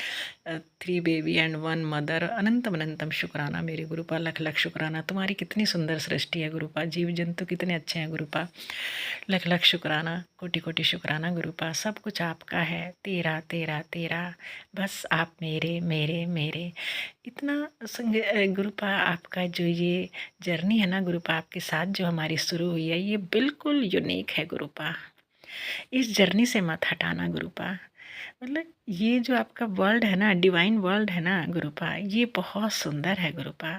3 बेबी एंड 1 मदर, अनंतम अनंतम शुक्राना मेरे गुरुपा, लख लख शुक्राना। तुम्हारी कितनी सुंदर सृष्टि है गुरुपा, जीव जंतु कितने अच्छे हैं गुरुपा, लख लख शुक्राना, कोटि कोटि शुक्राना गुरुपा। सब कुछ आपका है, तेरा तेरा तेरा, बस आप मेरे मेरे मेरे। इतना गुरुपा आपका जो ये जर्नी है ना गुरुपा, आपके साथ जो हमारी शुरू हुई है, ये बिल्कुल यूनिक है गुरुपा। इस जर्नी से मत हटाना गुरुपा। मतलब ये जो आपका वर्ल्ड है ना, डिवाइन वर्ल्ड है ना गुरुपा, ये बहुत सुंदर है गुरुपा।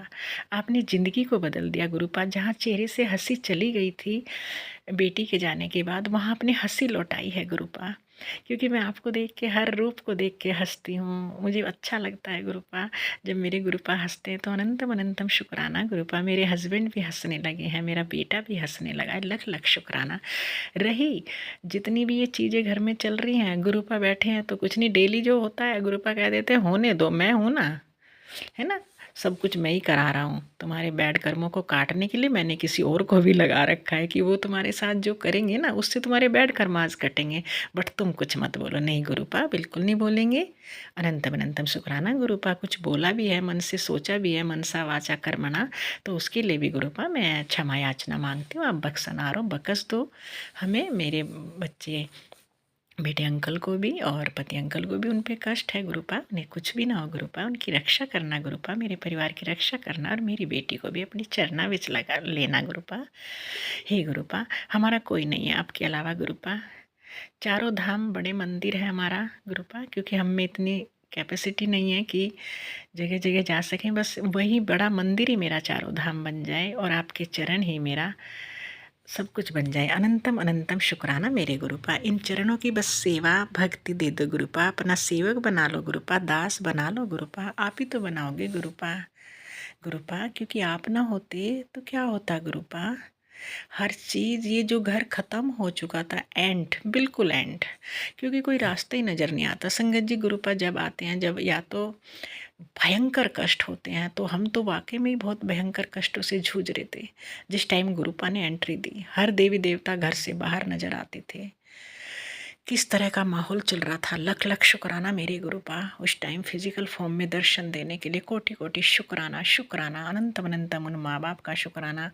आपने ज़िंदगी को बदल दिया गुरुपा। जहाँ चेहरे से हंसी चली गई थी बेटी के जाने के बाद, वहाँ अपनी हंसी लौटाई है गुरुपा। क्योंकि मैं आपको देख के, हर रूप को देख के हंसती हूँ, मुझे अच्छा लगता है गुरुपा। जब मेरे गुरुपा हंसते हैं तो अनंतम अनंतम शुक्राना गुरुपा। मेरे हस्बैंड भी हंसने लगे हैं, मेरा बेटा भी हंसने लगा है, लख लख शुक्राना। रही जितनी भी ये चीज़ें घर में चल रही हैं, गुरुपा बैठे हैं तो कुछ नहीं, डेली जो होता है गुरुपा कह देते हैं होने दो, मैं हूँ ना, है ना, सब कुछ मैं ही करा रहा हूँ। तुम्हारे बैड कर्मों को काटने के लिए मैंने किसी और को भी लगा रखा है कि वो तुम्हारे साथ जो करेंगे ना, उससे तुम्हारे बैड कर्म आज कटेंगे, बट तुम कुछ मत बोलो। नहीं गुरुपा, बिल्कुल नहीं बोलेंगे। अनंतम अनंतम शुक्राना गुरुपा। कुछ बोला भी है, मन से सोचा भी है, मनसा वाचा कर्मणा, तो उसके लिए भी गुरुपा मैं क्षमा याचना मांगती हूँ। आप बख्शनारो, बख्श दो हमें, मेरे बच्चे बेटे अंकल को भी और पति अंकल को भी उन पे कष्ट है गुरुपा, उन्हें कुछ भी ना हो गुरुपा, उनकी रक्षा करना गुरुपा, मेरे परिवार की रक्षा करना, और मेरी बेटी को भी अपनी चरना विच लगा लेना गुरुपा। हे गुरुपा, हमारा कोई नहीं है आपके अलावा गुरुपा। चारों धाम बड़े मंदिर है हमारा गुरुपा, क्योंकि हम में इतनी कैपेसिटी नहीं है कि जगह जगह जा सकें। बस वही बड़ा मंदिर ही मेरा चारों धाम बन जाए, और आपके चरण ही मेरा सब कुछ बन जाए। अनंतम अनंतम शुक्राना मेरे गुरुपा। इन चरणों की बस सेवा भक्ति दे दो गुरुपा, अपना सेवक बना लो गुरुपा, दास बना लो गुरुपा। आप ही तो बनाओगे गुरुपा। गुरुपा क्योंकि आप ना होते तो क्या होता गुरुपा। हर चीज़, ये जो घर ख़त्म हो चुका था, एंड, बिल्कुल एंड, क्योंकि कोई रास्ता ही नज़र नहीं आता। संगत जी गुरुपा जब आते हैं, जब या तो भयंकर कष्ट होते हैं, तो हम तो वाकई में ही बहुत भयंकर कष्टों से जूझ रहे थे। जिस टाइम गुरुपा ने एंट्री दी, हर देवी देवता घर से बाहर नजर आते थे। किस तरह का माहौल चल रहा था। लख लख शुक्राना मेरे गुरुपा, उस टाइम फिजिकल फॉर्म में दर्शन देने के लिए कोटि कोटि शुक्राना। शुक्राना अनंतम अनंतम उन माँ बाप का शुक्राना,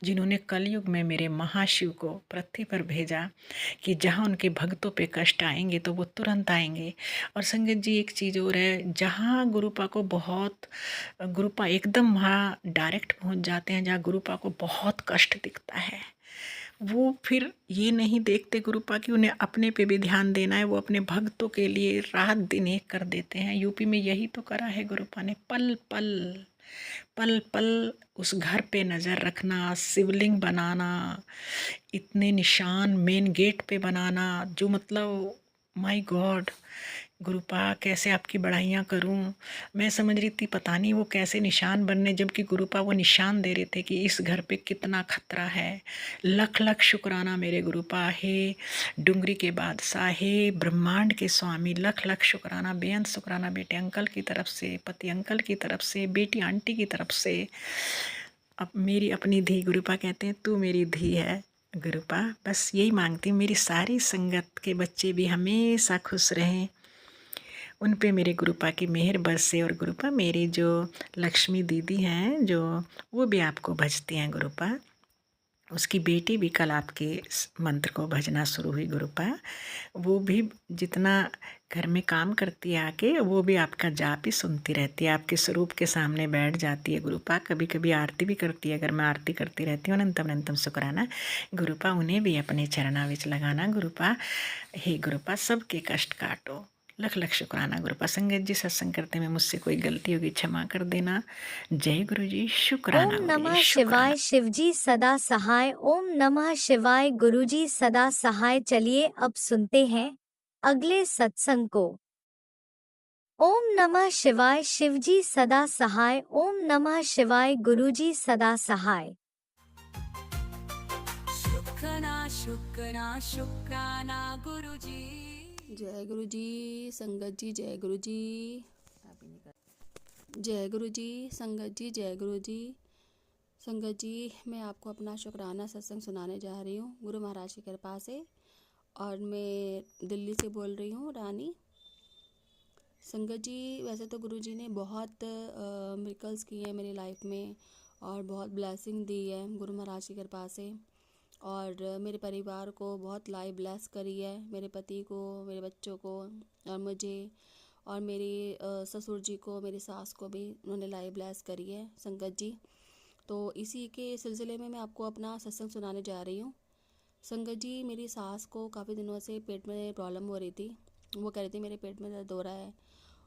जिन्होंने कलयुग में मेरे महाशिव को पृथ्वी पर भेजा कि जहाँ उनके भक्तों पे कष्ट आएंगे तो वो तुरंत आएंगे। और संगत जी एक चीज़ और है, जहाँ गुरुपा को बहुत, गुरुपा एकदम वहाँ डायरेक्ट पहुँच जाते हैं, जहाँ गुरुपा को बहुत कष्ट दिखता है, वो फिर ये नहीं देखते गुरुपा कि उन्हें अपने पे भी ध्यान देना है, वो अपने भक्तों के लिए रात दिन एक कर देते हैं। यूपी में यही तो करा है गुरुपा ने, पल पल पल पल उस घर पे नज़र रखना, शिवलिंग बनाना, इतने निशान मेन गेट पे बनाना, जो मतलब माय गॉड गुरुपा कैसे आपकी बढ़ाइयाँ करूं। मैं समझ रही थी पता नहीं वो कैसे निशान बनने, जबकि गुरुपा वो निशान दे रहे थे कि इस घर पे कितना खतरा है। लख लख शुक्राना मेरे गुरुपा। हे डुंगरी के बादशाह, हे ब्रह्मांड के स्वामी, लख लख शुक्राना, बेअंत शुक्राना बेटे अंकल की तरफ से, पति अंकल की तरफ से, बेटी आंटी की तरफ से। अब मेरी अपनी धी, गुरुपा कहते हैं तू मेरी धी है गुरुपा। बस यही मांगती हूँ मेरी सारी संगत के बच्चे भी हमेशा खुश रहें, उन पे मेरे गुरुपा की मेहर बरसे। और गुरुपा मेरी जो लक्ष्मी दीदी हैं, जो वो भी आपको भजती हैं गुरुपा, उसकी बेटी भी कल आपके मंत्र को भजना शुरू हुई गुरुपा। वो भी जितना घर में काम करती है आके, वो भी आपका जाप ही सुनती रहती है, आपके स्वरूप के सामने बैठ जाती है गुरुपा। कभी कभी आरती भी करती है, अगर मैं आरती करती रहती हूँ अनंतम अनंतम शुक्राना गुरुपा। उन्हें भी अपने चरणा विच लगाना गुरुपा। हे गुरुपा सबके कष्ट काटो, लख लख शुक्राना गुरुपा। संगत जी सत्संग करते में मुझसे कोई गलती होगी क्षमा कर देना। जय गुरु जी, शुक्राना ओम गुरु नमः जी, शुक्राना। शिवाय, शिवजी सदा सहाय। ओम नमः शिवाय, गुरुजी सदा सहाय। चलिए अब सुनते हैं अगले सत्संग को। ओम नमः शिवाय, शिवजी सदा सहाय। ओम नमः शिवाय, गुरुजी सदा सहाय। शुक्राना शुक्राना शुक्राना गुरुजी। जय गुरु जी। संगत जी जय गुरु जी। जय गुरु जी। संगत जी जय गुरु जी। संगत जी, मैं आपको अपना शुक्राना सत्संग सुनाने जा रही हूँ गुरु महाराज की कृपा से। और मैं दिल्ली से बोल रही हूँ, रानी। संगत जी, वैसे तो गुरु जी ने बहुत मिरेकल्स किए हैं मेरी लाइफ में और बहुत ब्लेसिंग दी है गुरु महाराज की कृपा से। और मेरे परिवार को बहुत लाइफ ब्लेस करी है, मेरे पति को, मेरे बच्चों को और मुझे, और मेरी ससुर जी को, मेरी सास को भी उन्होंने लाइफ ब्लेस करी है संगत जी। तो इसी के सिलसिले में मैं आपको अपना सत्संग सुनाने जा रही हूँ। संगत जी, मेरी सास को काफ़ी दिनों से पेट में प्रॉब्लम हो रही थी। वो कह रही थी मेरे पेट में दर्द हो रहा है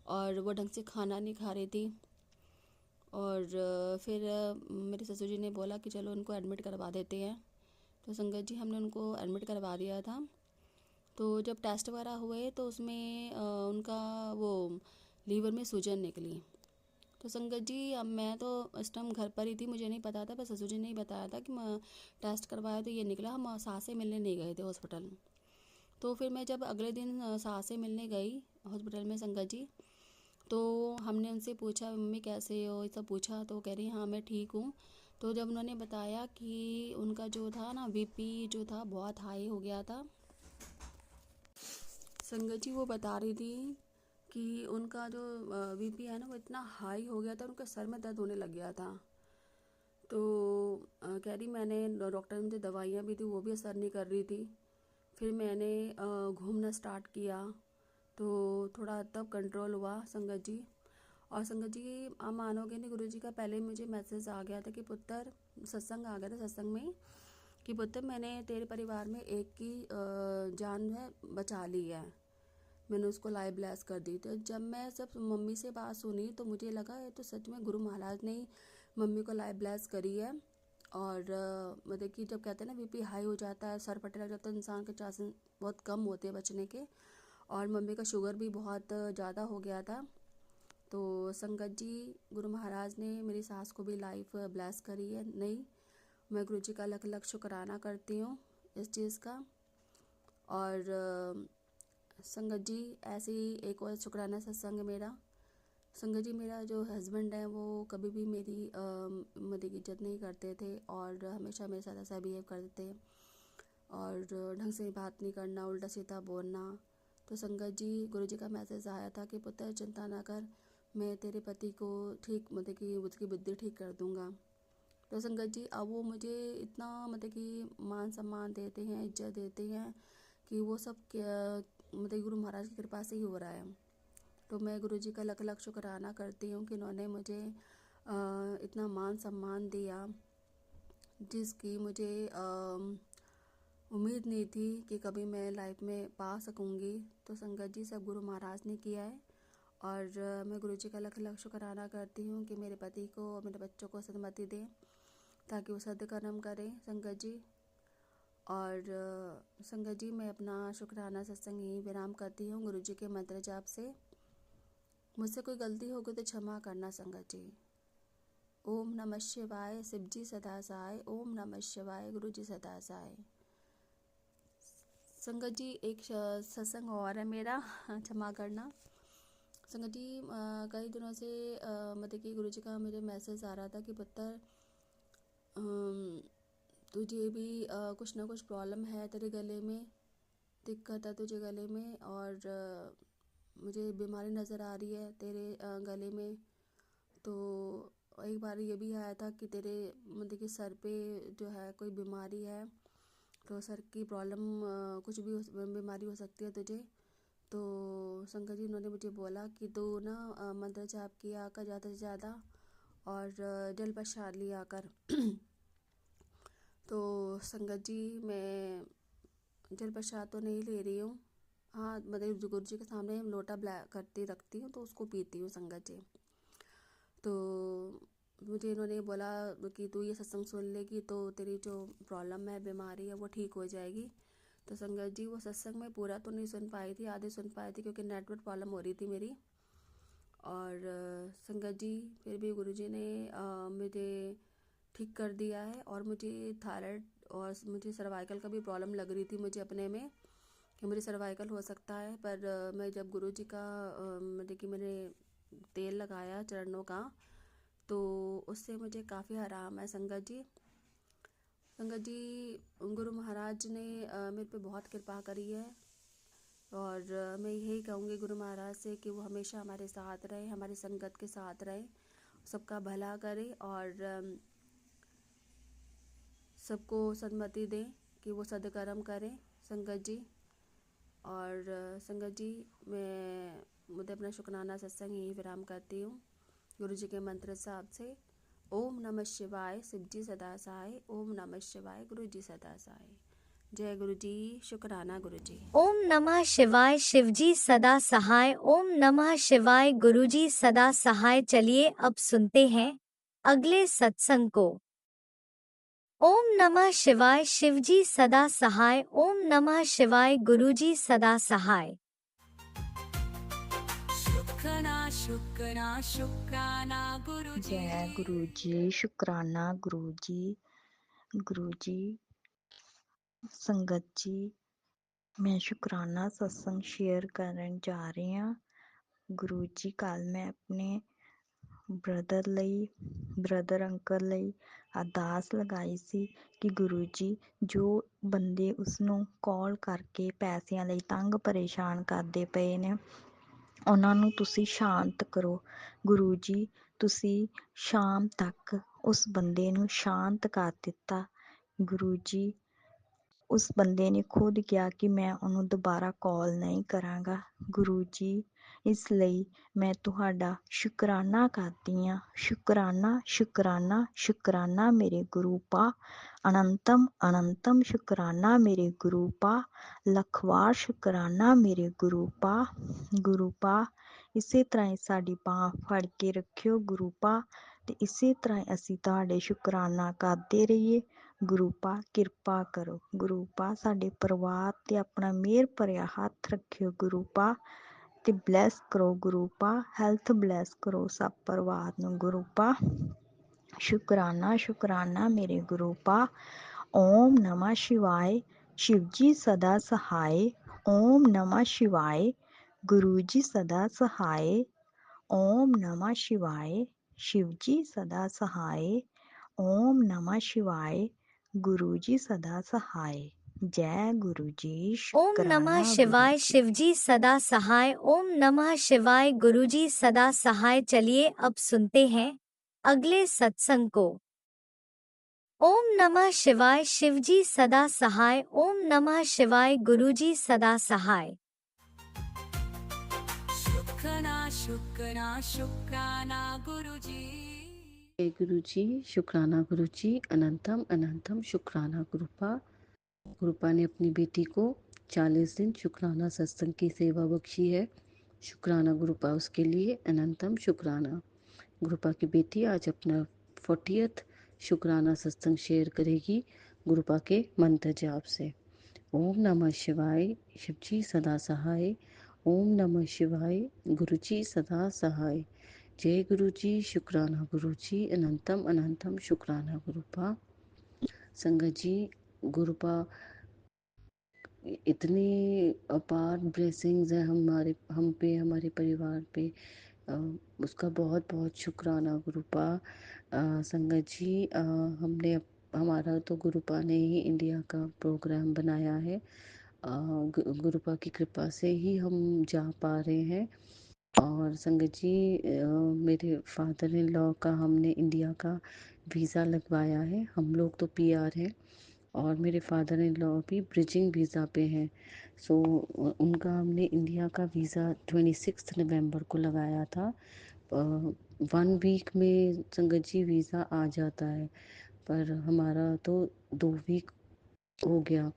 और वो ढंग से खाना नहीं खा रही थी। और फिर मेरे ससुर जी ने बोला कि चलो उनको एडमिट करवा देते हैं। तो संगत जी, हमने उनको एडमिट करवा दिया था। तो जब टेस्ट वगैरह हुए तो उसमें उनका वो लीवर में सूजन निकली। तो संगत जी, अब मैं तो इस टाइम घर पर ही थी, मुझे नहीं पता था, बस ससुर जी ने ही बताया था कि मैं टेस्ट करवाया तो ये निकला। हम सास से मिलने नहीं गए थे हॉस्पिटल। तो फिर मैं जब अगले दिन सास से मिलने गई हॉस्पिटल में संगत जी, तो हमने उनसे पूछा मम्मी कैसे हो, ये सब पूछा। तो कह रही हाँ मैं ठीक हूँ। तो जब उन्होंने बताया कि उनका जो था ना बीपी जो था बहुत हाई हो गया था संगत जी, वो बता रही थी कि उनका जो बीपी है ना वो इतना हाई हो गया था, उनके सर में दर्द होने लग गया था। तो कह रही मैंने डॉक्टर ने मुझे दवाइयाँ भी दी, वो भी असर नहीं कर रही थी। फिर मैंने घूमना स्टार्ट किया तो थोड़ा तब कंट्रोल हुआ संगत जी। और संगत जी, आप मानोगे नहीं, गुरु जी का पहले मुझे मैसेज आ गया था कि पुत्र, सत्संग आ गया था सत्संग में कि पुत्र मैंने तेरे परिवार में एक की जान है बचा ली है, मैंने उसको लाइव ब्लेस कर दी। तो जब मैं सब मम्मी से बात सुनी तो मुझे लगा ये तो सच में गुरु महाराज ने ही मम्मी को लाइव ब्लेस करी है। और मतलब कि जब कहते हैं ना बीपी हाई हो जाता है, सर फटने लग जाता है, इंसान के चांसेस बहुत कम होते हैं बचने के। और मम्मी का शुगर भी बहुत ज़्यादा हो गया था। तो संगत जी, गुरु महाराज ने मेरी सास को भी लाइफ ब्लेस करी है। नहीं, मैं गुरु जी का लख लख शुक्राना करती हूँ इस चीज़ का। और संगत जी, ऐसे ही एक और शुक्राना सत्संग मेरा। संगत जी, मेरा जो हस्बैंड है वो कभी भी मेरी मतलब की इज्जत नहीं करते थे और हमेशा मेरे साथ ऐसा बिहेव करते थे और ढंग से बात नहीं करना, उल्टा सीधा बोलना। तो संगत जी, गुरु जी का मैसेज आया था कि पुत्र चिंता ना कर, मैं तेरे पति को ठीक मतलब कि उसकी बुद्धि ठीक कर दूंगा। तो संगत जी, अब वो मुझे इतना मतलब कि मान सम्मान देते हैं, इज्जत देते हैं कि वो सब मतलब गुरु महाराज की कृपा से ही हो रहा है। तो मैं गुरु जी का लख लख शुक्राना करती हूँ कि उन्होंने मुझे इतना मान सम्मान दिया जिसकी मुझे उम्मीद नहीं थी कि कभी मैं लाइफ में पा सकूँगी। तो संगत जी, सब गुरु महाराज ने किया है। और मैं गुरु जी का लख लख शुक्राना करती हूँ कि मेरे पति को और मेरे बच्चों को सद्गति दें ताकि वो सद्कर्म करें संगत जी। और संगत जी, मैं अपना शुक्राना सत्संग यहीं विराम करती हूँ गुरु जी के मंत्र जाप से। मुझसे कोई गलती हो गई तो क्षमा करना संगत जी। ओम नमः शिवाय, शिव जी सदा सहाय। ओम नमः शिवाय, गुरु जी सदा सहाय। संगत जी, एक सत्संग और है मेरा, क्षमा करना संगत जी। कई दिनों से मतलब कि गुरु जी का मुझे मैसेज आ रहा था कि पुत्र तुझे भी कुछ ना कुछ प्रॉब्लम है, तेरे गले में दिक्कत है तुझे गले में, और मुझे बीमारी नज़र आ रही है तेरे गले में। तो एक बार ये भी आया था कि तेरे मतलब कि सर पे जो है कोई बीमारी है, तो सर की प्रॉब्लम कुछ भी बीमारी हो सकती है तुझे। तो शंकर जी, उन्होंने मुझे बोला कि तू ना मंत्र जाप किया कर ज़्यादा से ज़्यादा और जल प्रसाद लिया कर। तो संगत जी, मैं जल प्रसाद तो नहीं ले रही हूँ, हाँ मतलब गुरु जी के सामने लोटा ब्लैक करती रखती हूँ तो उसको पीती हूँ संगत जी। तो मुझे इन्होंने बोला कि तू ये सत्संग सुन लेगी तो तेरी जो प्रॉब्लम है, बीमारी है, वो ठीक हो जाएगी। तो संगत जी, वो सत्संग में पूरा तो नहीं सुन पाई थी, आधे सुन पाई थी क्योंकि नेटवर्क प्रॉब्लम हो रही थी मेरी। और संगत जी, फिर भी गुरुजी ने मुझे ठीक कर दिया है। और मुझे थायराइड और मुझे सर्वाइकल का भी प्रॉब्लम लग रही थी मुझे अपने में, कि मुझे सर्वाइकल हो सकता है। पर मैं जब गुरुजी का मतलब कि मैंने तेल लगाया चरणों का, तो उससे मुझे काफ़ी आराम है संगत जी। संगत जी, गुरु महाराज ने मेरे पे बहुत कृपा करी है। और मैं यही कहूँगी गुरु महाराज से कि वो हमेशा हमारे साथ रहे, हमारी संगत के साथ रहे, सबका भला करे और सबको सन्मति दें कि वो सद्कर्म करें संगत जी। और संगत जी, मुझे अपना शुक्राना सत्संग यहीं विराम करती हूँ गुरु जी के मंत्र साहब से। ओम नमः शिवाय, शिव जी सदा सहाय। ओम नमः शिवाय, गुरु जी सदा सहाय। जय गुरु जी, शुक्राना गुरु जी। ओम नमः शिवाय, शिवजी सदा सहाय। ओम नमः शिवाय, गुरुजी सदा सहाय। चलिए अब सुनते हैं अगले सत्संग को। ओम नमः शिवाय, शिवजी सदा सहाय। ओम नमः शिवाय, गुरुजी सदा सहाय। शुक्राना शुक्राना शुक्राना गुरुजी। जय गुरु जी, शुकराना गुरु जी, संगत जी। मैं शुकराना सत्संग शेयर ਕਰਨ ਜਾ ਰਹੀ ਹਾਂ। ਗੁਰੂ ਜੀ ਕੱਲ ਮੈਂ ਆਪਣੇ ਬ੍ਰਦਰ ਅੰਕਲ ਲਈ ਅਰਦਾਸ ਲਗਾਈ ਸੀ ਕਿ ਗੁਰੂ ਜੀ ਜੋ ਬੰਦੇ ਉਸਨੂੰ ਕਾਲ ਕਰਕੇ ਪੈਸਿਆਂ ਲਈ ਤੰਗ ਪਰੇਸ਼ਾਨ ਕਰਦੇ ਪਏ ਨੇ, ਉਹਨਾਂ ਨੂੰ ਤੁਸੀਂ ਸ਼ਾਂਤ ਕਰੋ। ਗੁਰੂ ਜੀ ਤੁਸੀਂ ਸ਼ਾਮ ਤੱਕ ਉਸ ਬੰਦੇ ਨੂੰ ਸ਼ਾਂਤ ਕਰ ਦਿੱਤਾ। ਗੁਰੂ ਜੀ ਉਸ ਬੰਦੇ ਨੇ ਖੁਦ ਕਿਹਾ ਕਿ ਮੈਂ ਉਹਨੂੰ ਦੁਬਾਰਾ ਕਾਲ ਨਹੀਂ ਕਰਾਂਗਾ। ਗੁਰੂ ਜੀ ਇਸ ਲਈ ਮੈਂ ਤੁਹਾਡਾ ਸ਼ੁਕਰਾਨਾ ਕਰਦੀ ਹਾਂ। ਸ਼ੁਕਰਾਨਾ ਸ਼ੁਕਰਾਨਾ ਸ਼ੁਕਰਾਨਾ ਮੇਰੇ ਗੁਰੂ ਪਾ। ਅਨੰਤਮ ਅਨੰਤਮ ਸ਼ੁਕਰਾਨਾ ਮੇਰੇ ਗੁਰੂ ਪਾ। ਲੱਖ ਵਾਰ ਸ਼ੁਕਰਾਨਾ ਮੇਰੇ ਗੁਰੂ ਪਾ। ਗੁਰੂ ਪਾ ਇਸੇ ਤਰ੍ਹਾਂ ਹੀ ਸਾਡੀ ਬਾਂਹ ਫੜ ਕੇ ਰੱਖਿਓ ਗੁਰੂ ਪਾ, ਤੇ ਇਸੇ ਤਰ੍ਹਾਂ ਹੀ ਅਸੀਂ ਤੁਹਾਡੇ ਸ਼ੁਕਰਾਨਾ ਕਰਦੇ ਰਹੀਏ। ਗੁਰੂ ਪਾ ਕਿਰਪਾ ਕਰੋ। ਗੁਰੂ ਪਾ ਸਾਡੇ ਪਰਿਵਾਰ ਤੇ ਆਪਣਾ ਮਿਹਰ ਭਰਿਆ ਹੱਥ ਰੱਖਿਓ ਗੁਰੂ ਪਾ, ਤੇ ਬਲੈਸ ਕਰੋ ਗੁਰੂ ਪਾ, ਹੈਲਥ ਬਲੈਸ ਕਰੋ ਸਭ ਪਰਿਵਾਰ ਨੂੰ ਗੁਰੂ ਪਾ। ਸ਼ੁਕਰਾਨਾ ਸ਼ੁਕਰਾਨਾ ਮੇਰੇ ਗੁਰੂ ਪਾ। ਓਮ ਨਮः शिवाय, शिव जी सदा सहाय। ओम नमः शिवाय, गुरु जी सदा सहाय। ओम नमः शिवाय, शिव जी सदा सहाय। ओम नमः शिवाय, गुरु जी सदा सहाय। जय गुरु जी, ओम नमः शुकराना गुरु शिवाय, जी। शिवजी सदा सहाय। ओम नमः शिवाय, गुरुजी सदा सहाय। चलिए अब सुनते हैं अगले सत्संग को। ओम नमः शिवाय, शिवजी सदा सहाय। ओम नमः शिवाय, गुरुजी सदा सहाय। शुक्राना शुक्राना शुक्राना गुरुजी। जय गुरु जी, शुक्राना गुरु जी। अनंतम अनंतम शुक्राना गुरुपा। गुरुपा ने अपनी बेटी को 40 दिन शुक्राना सत्संग की सेवा बख्शी है। शुक्राना गुरुपा उसके लिए अनंतम शुक्राना। गुरुपा की बेटी आज अपना 40th शुक्राना सत्संग शेयर करेगी गुरुपा के मंत्र जाप से। ओम नमः शिवाय, शिवजी सदा सहाय। ओम नमः शिवाय, गुरुजी सदा सहाय। जय गुरु जी, शुक्राना गुरु जी। अनंतम अनंतम शुक्राना गुरुपा। संगत जी, गुरुपा इतनी अपार ब्लेसिंग्स है हम पे, हमारे परिवार पे। उसका बहुत बहुत शुक्राना गुरुपा। संगत जी, हमारा तो गुरुपा ने ही इंडिया का प्रोग्राम बनाया है। गुरुपा की कृपा से ही हम जा पा रहे हैं। और संगत जी, मेरे फादर इन लॉ का हमने इंडिया का वीज़ा लगवाया है। हम लोग तो पीआर हैं और मेरे फादर इन लॉ भी ब्रिजिंग वीज़ा पे हैं। सो उनका हमने इंडिया का वीज़ा 26 नवंबर को लगाया था। 1 वीक में संगत जी वीज़ा आ जाता है, पर हमारा तो 2 वीक हो गया,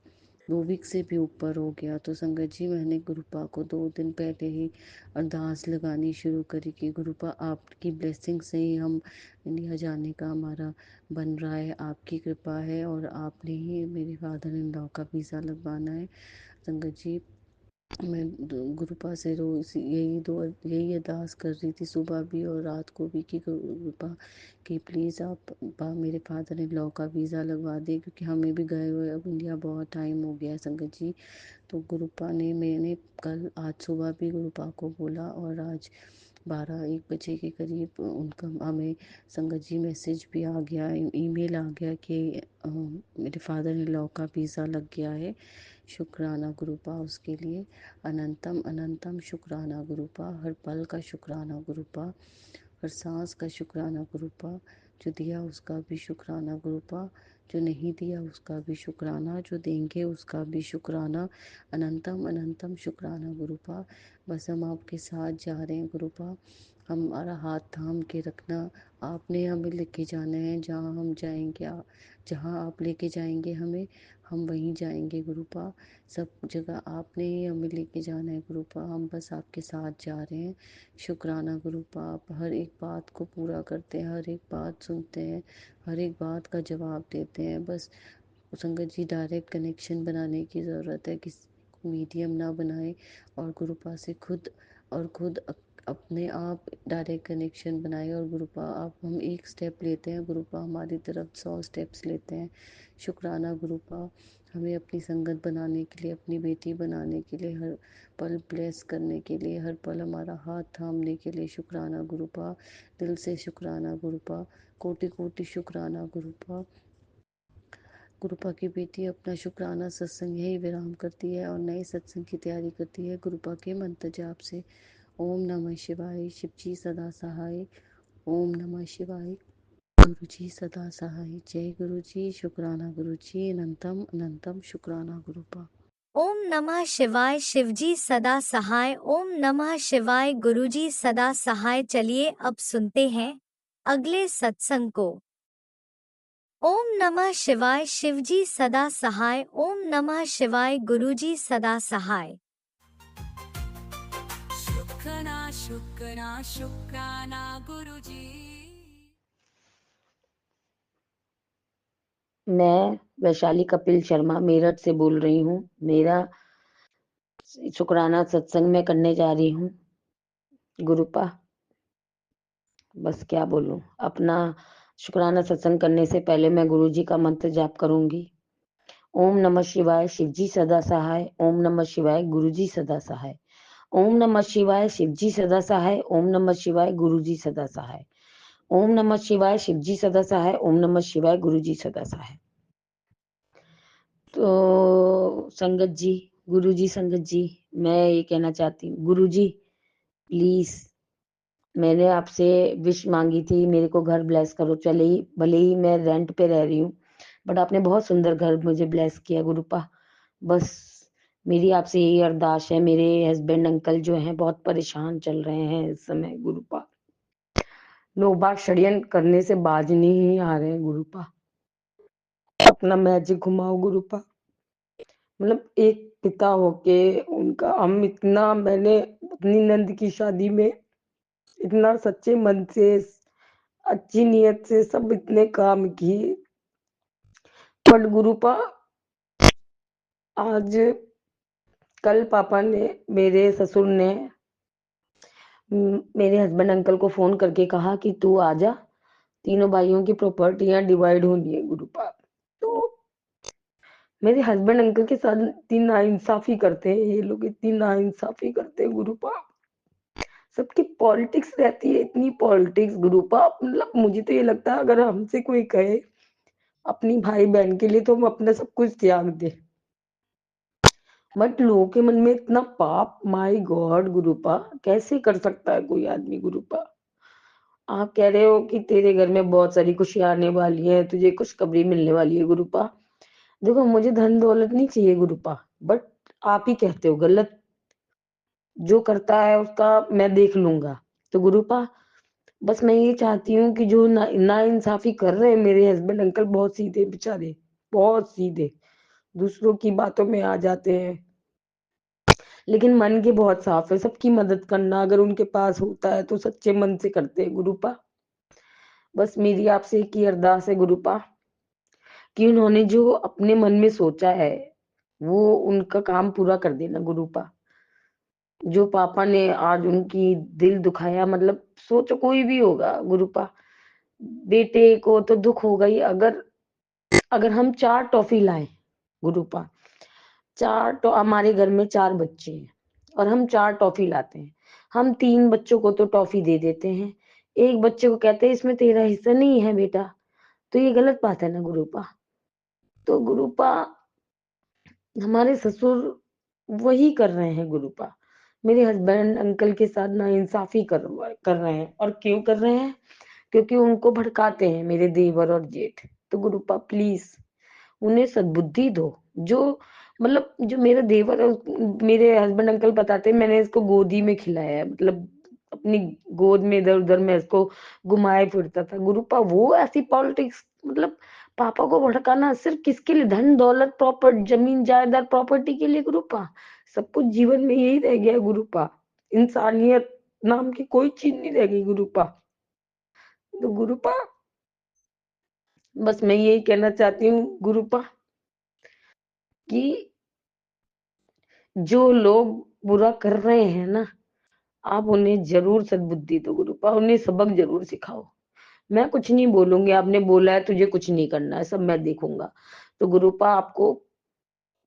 2 वीक से भी ऊपर हो गया। तो संगत जी, मैंने गुरुपा को 2 दिन पहले ही अरदास लगानी शुरू करी कि गुरुपा आपकी ब्लेसिंग से ही हम इंडिया जाने का हमारा बन रहा है, आपकी कृपा है और आपने ही मेरे फादर इन लॉ का वीज़ा लगवाना है। संगत जी, मैं गुरुपा से रोज यही अरदास कर रही थी, सुबह भी और रात को भी, कि गुरुपा कि प्लीज़ आप मेरे फादर इन लॉ का वीज़ा लगवा दें, क्योंकि हमें भी गए हुए अब इंडिया बहुत टाइम हो गया है संगत जी। तो गुरुपा ने मैंने कल आज सुबह भी गुरुपा को बोला, और आज 12-1 बजे के करीब उनका हमें संगत जी मैसेज भी आ गया, ईमेल आ गया कि मेरे फादर इन लॉ का वीज़ा लग गया है। शुक्राना गुरुपा उसके लिए, अनंतम अनंतम शुक्राना गुरुपा, हर पल का शुक्राना गुरुपा, हर सांस का शुक्राना गुरुपा, जो दिया उसका भी शुक्राना गुरुपा, जो नहीं दिया उसका भी शुक्राना, जो देंगे उसका भी शुक्राना, अनंतम अनंतम शुक्राना गुरुपा। बस हम आपके साथ जा रहे हैं गुरुपा, हमारा हाथ थाम के रखना, आपने हमें लेके जाना है, जहाँ हम जाएंगे जहाँ आप लेके जाएंगे हमें, हम वहीं जाएंगे गुरुपा। सब जगह आपने ही हमें लेके जाना है गुरुपा, हम बस आपके साथ जा रहे हैं। शुक्राना गुरुपा, आप हर एक बात को पूरा करते हैं, हर एक बात सुनते हैं, हर एक बात का जवाब देते हैं। बस संगत जी, डायरेक्ट कनेक्शन बनाने की ज़रूरत है, किसी को मीडियम ना बनाए, और गुरुपा से खुद अपने आप डायरेक्ट कनेक्शन बनाए। और गुरुपा आप हम एक स्टेप लेते हैं, गुरुपा हमारी तरफ 100 स्टेप्स लेते हैं। शुक्राना गुरुपा, हमें अपनी संगत बनाने के लिए, अपनी बेटी बनाने के लिए, हर पल ब्लेस करने के लिए, हर पल हमारा हाथ थामने के लिए शुक्राना गुरुपा, दिल से शुक्राना गुरुपा, कोटि कोटि शुक्राना गुरुपा। गुरुपा की बेटी अपना शुक्राना सत्संग यही विराम करती है और नए सत्संग की तैयारी करती है गुरुपा के मंत्र जाप से। ओम नमः शिवाय, शिवजी सदा सहाय। ओम नमः शिवाय, गुरु जी सदा सहाय। जय गुरु जी, शुक्राना गुरु जी, अनंतम अनंतम शुक्राना गुरुपा। ओम नमः शिवाय, शिवजी सदा सहाय। ओम नमः शिवाय, गुरुजी सदा सहाय। चलिए अब सुनते हैं अगले सत्संग को। ओम नमः शिवाय, शिवजी सदा सहाय। ओम नमः शिवाय, गुरुजी सदा सहाय। शुक्राना शुक्राना शुक्राना गुरुजी। मैं वैशाली कपिल शर्मा मेरठ से बोल रही हूँ। मेरा शुक्राना सत्संग में करने जा रही हूँ गुरुपा। बस क्या बोलूं, अपना शुक्राना सत्संग करने से पहले मैं गुरुजी का मंत्र जाप करूंगी। ओम नमः शिवाय, शिवजी सदा सहाय। ओम नमः शिवाय, गुरुजी सदा सहाय। ओम नमः शिवाय, शिवजी सदा सहाय। ओम नमः शिवाय, गुरुजी सदा सहाय। ओम नमः शिवाय, शिवजी सदा सहाय। ओम नमः शिवाय, गुरुजी सदा सहाय। तो संगत जी, गुरुजी, संगत जी, मैं ये कहना चाहती हूँ, गुरुजी प्लीज, मैंने आपसे विश मांगी थी, मेरे को घर ब्लेस करो। चले ही, भले ही मैं रेंट पे रह रही हूँ, बट आपने बहुत सुंदर घर मुझे ब्लेस किया गुरुपा। बस मेरी आपसे यही अरदास है। मेरे हस्बैंड अंकल जो हैं बहुत परेशान चल रहे हैं इस समय गुरुपा। लोग बात षड्यंत्र करने से बाज नहीं आ रहे हैं गुरुपा। अपना मैजिक घुमाओ गुरुपा। मतलब एक पिता होके उनका हम इतना, मैंने अपनी नंद की शादी में इतना सच्चे मन से, अच्छी नीयत से सब इतने काम किए, बट गुरुपा आज कल पापा ने, मेरे ससुर ने मेरे हस्बैंड अंकल को फोन करके कहा कि तू आजा, तीनों भाइयों की प्रॉपर्टियां डिवाइड होनी है गुरुपा। तो मेरे हस्बैंड अंकल के साथ इतनी नाइंसाफी करते हैं ये लोग, इतनी नाइंसाफी करते हैं गुरुपा। सबकी पॉलिटिक्स रहती है, इतनी पॉलिटिक्स गुरुपा। मतलब मुझे तो ये लगता है अगर हमसे कोई कहे अपनी भाई बहन के लिए तो हम अपना सब कुछ त्याग दे, बट लोगों के मन में इतना पाप, माय गॉड गुरुपा, कैसे कर सकता है कोई आदमी गुरुपा। आप कह रहे हो कि तेरे घर में बहुत सारी खुशियां आने वाली है, तुझे खुशखबरी मिलने वाली है गुरुपा। देखो मुझे धन दौलत नहीं चाहिए गुरुपा, बट आप ही कहते हो गलत जो करता है उसका मैं देख लूंगा। तो गुरुपा बस मैं ये चाहती हूँ कि जो ना इंसाफी कर रहे हैं मेरे हस्बैंड अंकल, बहुत सीधे बेचारे, बहुत सीधे, दूसरों की बातों में आ जाते हैं, लेकिन मन के बहुत साफ है। सबकी मदद करना अगर उनके पास होता है तो सच्चे मन से करते हैं गुरुपा। बस मेरी आपसे एक ही अरदास है गुरुपा कि उन्होंने जो अपने मन में सोचा है वो उनका काम पूरा कर देना गुरुपा। जो पापा ने आज उनकी दिल दुखाया, मतलब सोचो कोई भी होगा गुरुपा, बेटे को तो दुख होगा ही। अगर अगर हम 4 टॉफी लाएं गुरुपा, 4 तो हमारे घर में 4 बच्चे हैं और हम 4 टॉफी लाते हैं, हम 3 बच्चों को तो टॉफी दे देते हैं, एक बच्चे को कहते हैं इसमें तेरा हिस्सा नहीं है बेटा, तो ये गलत बात है ना गुरुपा। तो गुरुपा हमारे ससुर वही कर रहे हैं गुरुपा, मेरे हस्बैंड अंकल के साथ नाइंसाफी कर रहे हैं। और क्यों कर रहे हैं? क्योंकि उनको भड़काते हैं मेरे देवर और जेठ। तो गुरुपा प्लीज उन्हें सद्बुद्धि दो। जो मतलब जो मेरा देवर और मेरे हस्बैंड अंकल बताते हैं, मैंने इसको गोदी में खिलाया है, मतलब अपनी गोद में इधर उधर मैं इसको घुमाए फिरता था गुरुपा। वो ऐसी पॉलिटिक्स, मतलब पापा को भड़काना सिर्फ किसके लिए? धन दौलत, प्रॉपर्टी, जमीन जायदाद, प्रॉपर्टी के लिए गुरुपा। सब कुछ जीवन में यही रह गया गुरुपा, इंसानियत नाम की कोई चीज नहीं रह गई गुरुपा। तो गुरुपा बस मैं यही कहना चाहती हूँ गुरुपा कि जो लोग बुरा कर रहे हैं ना, आप उन्हें जरूर सद्बुद्धि दो गुरुपा, उन्हें सबक जरूर सिखाओ। मैं कुछ नहीं बोलूंगी, आपने बोला है तुझे कुछ नहीं करना है, सब मैं देखूंगा। तो गुरुपा आपको